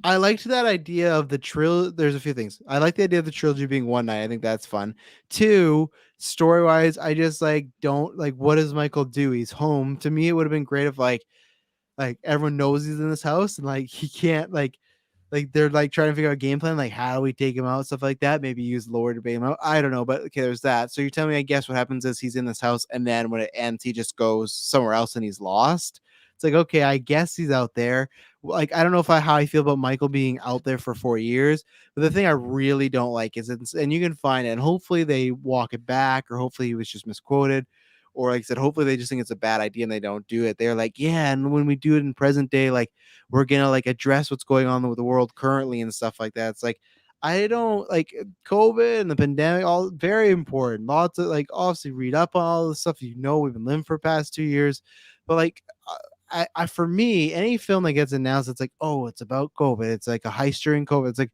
Speaker 1: I liked that idea of the trilogy. There's a few things I like the idea of the trilogy being one night. I think that's fun. Two, story wise, I just like don't like what does Michael do? He's home. To me, it would have been great if like everyone knows he's in this house and like he can't like they're like trying to figure out a game plan, like how do we take him out, stuff like that. Maybe use lore to bait him out. I don't know, but okay, there's that. So you're telling me, I guess what happens is he's in this house, and then when it ends, he just goes somewhere else and he's lost. It's like okay, I guess he's out there. Like I don't know if how I feel about Michael being out there for 4 years, but the thing I really don't like is it's and you can find it, and hopefully they walk it back, or hopefully he was just misquoted. Or like I said, hopefully they just think it's a bad idea and they don't do it. They're like, yeah, and when we do it in present day, like we're gonna like address what's going on with the world currently and stuff like that. It's like I don't like COVID and the pandemic, all very important. Lots of like obviously read up on all the stuff we've been living for the past 2 years, but like I for me, any film that gets announced, it's like, oh, it's about COVID. It's like a heist during COVID. It's like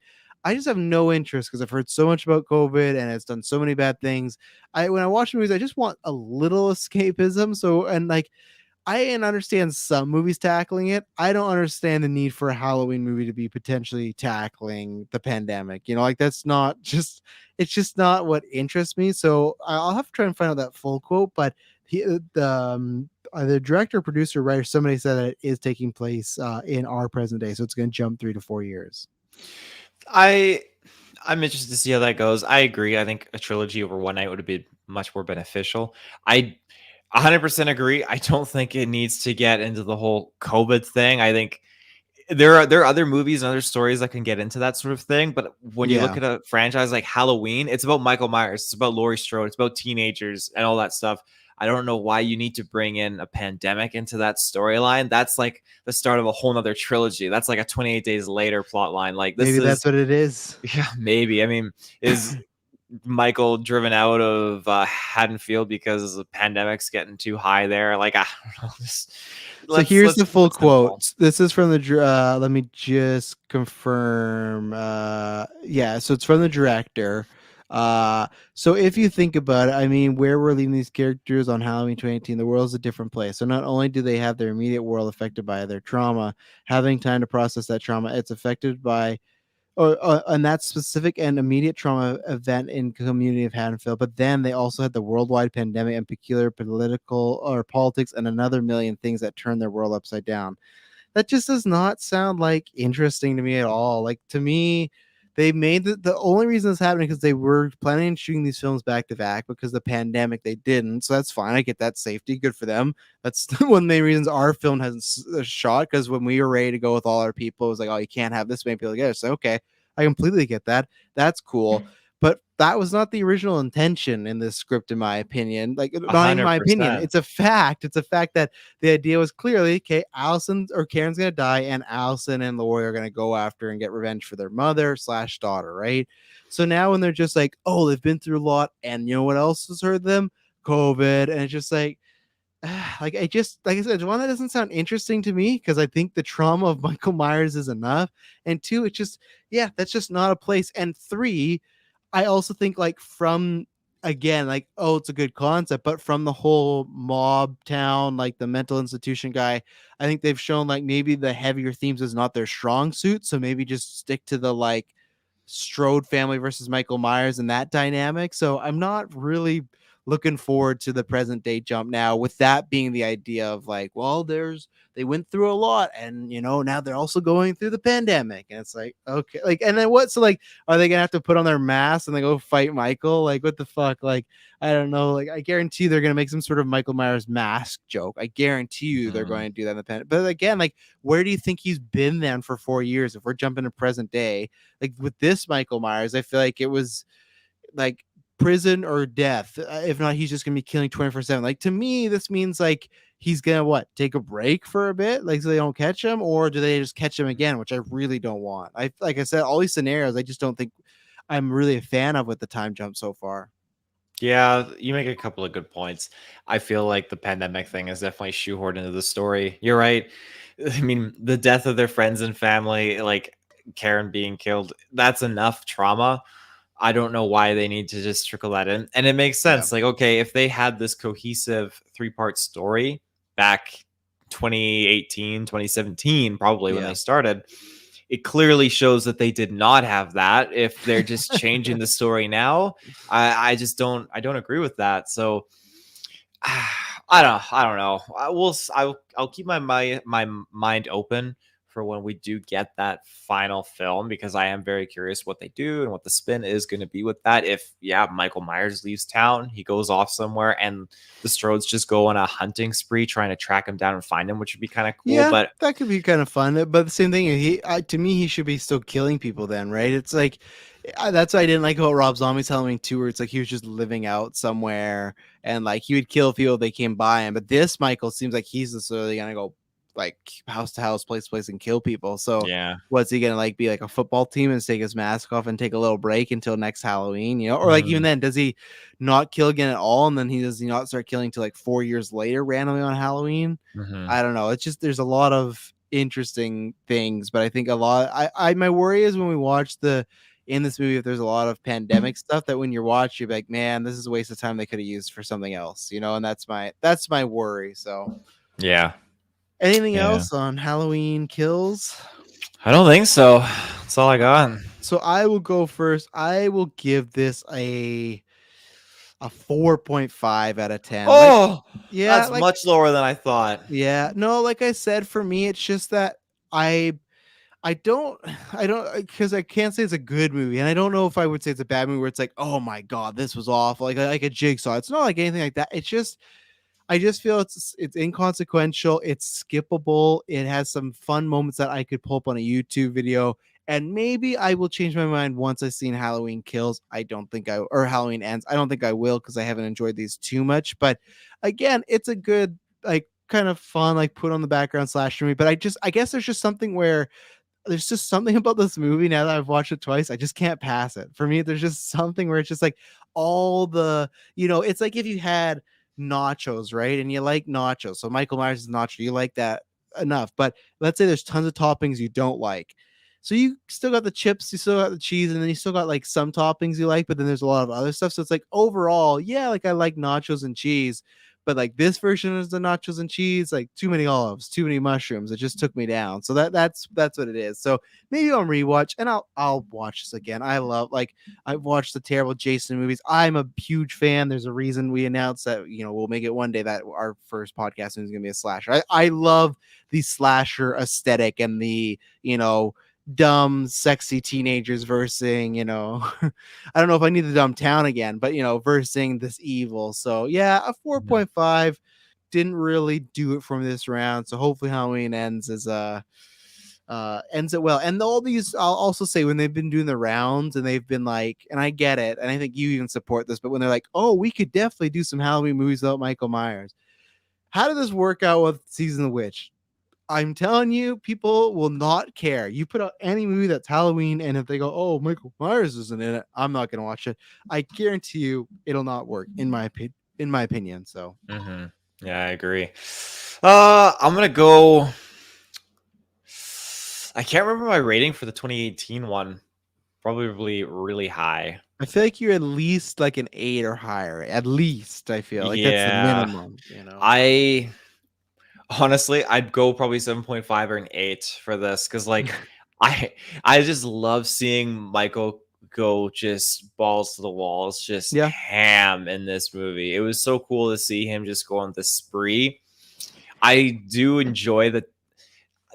Speaker 1: I just have no interest because I've heard so much about COVID and it's done so many bad things. I when I watch movies, I just want a little escapism. So and like I can understand some movies tackling it. I don't understand the need for a Halloween movie to be potentially tackling the pandemic. Like that's not just it's just not what interests me. So I'll have to try and find out that full quote. But the director, producer, writer, somebody said that it is taking place in our present day, so it's going to jump 3 to 4 years.
Speaker 2: I I'm interested to see how that goes. I agree. I think a trilogy over one night would be much more beneficial. I 100% agree. I don't think it needs to get into the whole COVID thing. I think there are other movies and other stories that can get into that sort of thing. But when you look
Speaker 1: Yeah,
Speaker 2: at a franchise like Halloween, it's about Michael Myers, it's about Laurie Strode, it's about teenagers and all that stuff. I don't know why you need to bring in a pandemic into that storyline. That's like the start of a whole nother trilogy. That's like a 28 days later plot line. Like this
Speaker 1: maybe that's
Speaker 2: is
Speaker 1: what it is.
Speaker 2: yeah, maybe. I mean, is Michael driven out of Haddonfield because the pandemic's getting too high there? Like I don't know. Just,
Speaker 1: So
Speaker 2: let's
Speaker 1: here's the
Speaker 2: let's keep
Speaker 1: full
Speaker 2: it simple.
Speaker 1: quote. This is from the let me just confirm. Yeah, so it's from the director. So if you think about it, I mean, where we're leaving these characters on Halloween 2018, the world's a different place. So not only do they have their immediate world affected by their trauma, having time to process that trauma, it's affected by or on that specific and immediate trauma event in community of Haddonfield. But then they also had the worldwide pandemic and peculiar political or politics and another million things that turned their world upside down. That just does not sound like interesting to me at all. Like to me, they made the only reason this happening because they were planning on shooting these films back to back because the pandemic they didn't. So that's fine. I get that safety. Good for them. That's one of the main reasons our film hasn't shot because when we were ready to go with all our people, it was like, oh, you can't have this many people together. So okay, I completely get that. That's cool. But that was not the original intention in this script, in my opinion. Like,
Speaker 2: A
Speaker 1: not even
Speaker 2: hundred
Speaker 1: my opinion.
Speaker 2: percent.
Speaker 1: It's a fact. It's a fact that the idea was clearly, okay, Allison or Karen's gonna die, and Allison and Lori are gonna go after and get revenge for their mother slash daughter, right? So now when they're just like, oh, they've been through a lot, and you know what else has hurt them? COVID, and it's just like like I just like I said, one that doesn't sound interesting to me because I think the trauma of Michael Myers is enough. And two, it's just yeah, that's just not a place. And three, I also think like from again, like, oh, it's a good concept, but from the whole mob town, like the mental institution guy, I think they've shown like maybe the heavier themes is not their strong suit. So maybe just stick to the like Strode family versus Michael Myers and that dynamic. So I'm not really looking forward to the present day jump now, with that being the idea of like, well, they went through a lot, and now they're also going through the pandemic, and it's like, okay, like, and then what? So like, are they gonna have to put on their masks and they go fight Michael? Like, what the fuck? Like, I don't know. Like, I guarantee they're gonna make some sort of Michael Myers mask joke. I guarantee you they're
Speaker 2: Mm.
Speaker 1: going to do that in the pandemic. But again, like, where do you think he's been then for 4 years? If we're jumping to present day, like with this Michael Myers, I feel like it was like prison or death. If not, he's just gonna be killing 24/7. Like, to me, this means like he's gonna what, take a break for a bit, like so they don't catch him, or do they just catch him again, which I really don't want. I Like I said, all these scenarios, I just don't think I'm really a fan of with the time jump so far.
Speaker 2: Yeah, you make a couple of good points. I feel like the pandemic thing is definitely shoehorned into the story. You're right. I mean, the death of their friends and family, like Karen being killed, that's enough trauma. I don't know why they need to just trickle that in. And it makes
Speaker 1: Yeah,
Speaker 2: sense. Like, okay, if they had this cohesive 3-part story back 2018, 2017, probably when they
Speaker 1: yeah.
Speaker 2: started, it clearly shows that they did not have that. If they're just changing the story now, I don't agree with that. So I don't know. I'll keep my mind open for when we do get that final film, because I am very curious what they do and what the spin is going to be with that. If Michael Myers leaves town, he goes off somewhere, and the Strodes just go on a hunting spree trying to track him down and find him, which would be kind of cool.
Speaker 1: Yeah,
Speaker 2: But
Speaker 1: that could be kind of fun. But the same thing, to me, he should be still killing people then, right? It's like, that's what I didn't like about Rob Zombie's Halloween 2, where it's like he was just living out somewhere and like he would kill people if they came by him. But this Michael seems like he's necessarily gonna go like house to house, place to place, and kill people. So
Speaker 2: yeah,
Speaker 1: what's he gonna like be like a football team and take his mask off and take a little break until next Halloween, or like even
Speaker 2: mhm,
Speaker 1: then, does he not kill again at all? And then does he not start killing till like 4 years later randomly on Halloween?
Speaker 2: mhm.
Speaker 1: I don't know. It's just there's a lot of interesting things, but I think a lot. I my worry is when we watch in this movie, if there's a lot of pandemic stuff, that when you're watching, you're like, man, this is a waste of time they could have used for something else, and that's my worry. So,
Speaker 2: Yeah,
Speaker 1: anything
Speaker 2: yeah.
Speaker 1: else on Halloween Kills?
Speaker 2: I don't think so. That's all I got.
Speaker 1: So I will go first. I will give this a 4.5 out of 10. Like,
Speaker 2: Oh,
Speaker 1: yeah,
Speaker 2: that's
Speaker 1: like,
Speaker 2: much lower than I thought.
Speaker 1: yeah, no, like I said, for me, it's just that I I don't, because I can't say it's a good movie, and I don't know if I would say it's a bad movie where it's like, oh my god, this was awful, like a Jigsaw. It's not like anything like that. It's just, I just feel it's inconsequential. It's skippable. It has some fun moments that I could pull up on a YouTube video, and maybe I will change my mind once I've seen Halloween Kills. I don't think or Halloween Ends. I don't think I will, because I haven't enjoyed these too much. But again, it's a good, like, kind of fun, like, put on the background slasher movie. But I guess there's just something where there's just something about this movie now that I've watched it twice. I just can't pass it. For me, there's just something where it's just like all it's like if you had nachos, right? And you like nachos. So Michael Myers is nacho. You like that enough. But let's say there's tons of toppings you don't like. So you still got the chips, you still got the cheese, and then you still got like some toppings you like, but then there's a lot of other stuff. So it's like overall, yeah, like I like nachos and cheese, but like this version is the nachos and cheese, like too many olives, too many mushrooms. It just took me down. So that's what it is. So maybe I'll rewatch, and I'll watch this again. I've watched the terrible Jason movies. I'm a huge fan. There's a reason we announced that we'll make it one day that our first podcast is gonna be a slasher. I love the slasher aesthetic and the dumb, sexy teenagers versing, I don't know if I need the dumb town again, but versing this evil. So yeah, a
Speaker 2: Mhm.
Speaker 1: 4.5 didn't really do it from this round. So hopefully Halloween ends it well. And all these, I'll also say, when they've been doing the rounds and they've been like, and I get it, and I think you even support this, but when they're like, oh, we could definitely do some Halloween movies without Michael Myers. How did this work out with Season of the Witch? I'm telling you, people will not care. You put out any movie that's Halloween, and if they go, "Oh, Michael Myers isn't in it," I'm not going to watch it. I guarantee you, it'll not work in my opinion. So,
Speaker 2: Mhm. Yeah, I agree. I'm gonna go. I can't remember my rating for the 2018 one. Probably really high.
Speaker 1: I feel like you're at least like an 8 or higher. At least I feel like that's the
Speaker 2: Yeah.
Speaker 1: minimum.
Speaker 2: I honestly, I'd go probably 7.5 or an 8 for this, because like I I just love seeing Michael go just balls to the walls, just
Speaker 1: Yeah.
Speaker 2: ham in this movie. It was so cool to see him just go on this spree. I do enjoy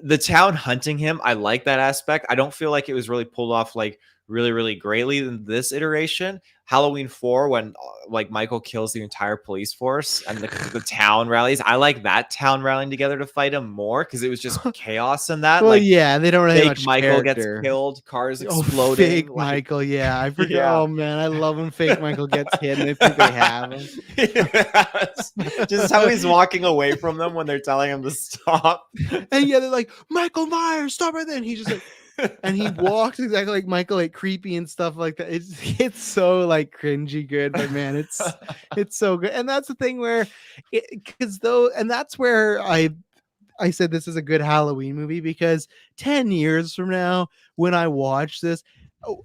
Speaker 2: the town hunting him. I like that aspect. I don't feel like it was really pulled off like really, really greatly in this iteration. Halloween 4, when like Michael kills the entire police force and the town rallies. I like that town rallying together to fight him more because it was just chaos in that.
Speaker 1: Well,
Speaker 2: Like
Speaker 1: yeah, they don't really have
Speaker 2: fake
Speaker 1: much
Speaker 2: Michael gets
Speaker 1: character.
Speaker 2: killed, cars
Speaker 1: Oh,
Speaker 2: exploding.
Speaker 1: fake
Speaker 2: Like,
Speaker 1: Michael. Yeah, I forgot.
Speaker 2: yeah.
Speaker 1: Oh man, I love when fake Michael gets hit and they think they have him.
Speaker 2: Yes. Just how he's walking away from them when they're telling him to stop.
Speaker 1: And yeah, they're like, Michael Myers, stop right there. And he's just like, and he walks exactly like Michael, like creepy and stuff like that. It's so like cringy good, but man, it's so good. And that's the thing where because though, and that's where I said this is a good Halloween movie because 10 years from now, when I watch this,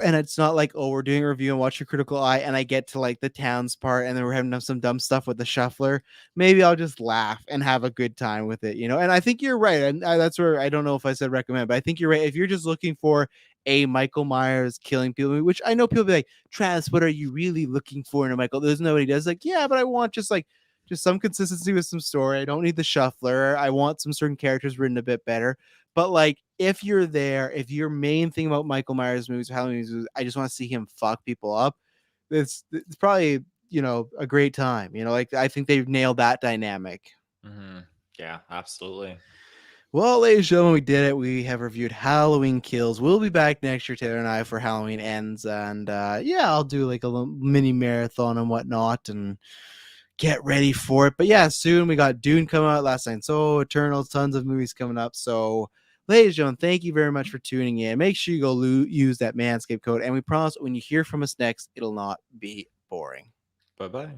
Speaker 1: and it's not like, oh, we're doing a review and watch your critical eye, and I get to like the towns part, and then we're having some dumb stuff with the shuffler. Maybe I'll just laugh and have a good time with it, you know. And I think you're right, and that's where I don't know if I said recommend, but I think you're right. If you're just looking for a Michael Myers killing people, which I know people be like, Travis, what are you really looking for in a Michael? There's nobody does like, yeah, but I want just some consistency with some story. I don't need the shuffler. I want some certain characters written a bit better. But like, if you're there, if your main thing about Michael Myers movies, Halloween movies, I just want to see him fuck people up. It's probably a great time. Like I think they've nailed that dynamic.
Speaker 2: Mm-hmm. Yeah, absolutely.
Speaker 1: Well, ladies and gentlemen, we did it. We have reviewed Halloween Kills. We'll be back next year, Taylor and I, for Halloween Ends, and yeah, I'll do like a little mini marathon and whatnot, and get ready for it. But yeah, soon we got Dune coming out, Last Night So, Eternal, tons of movies coming up. So, ladies and gentlemen, thank you very much for tuning in. Make sure you go use that Manscaped code, and we promise when you hear from us next, it'll not be boring.
Speaker 2: Bye bye.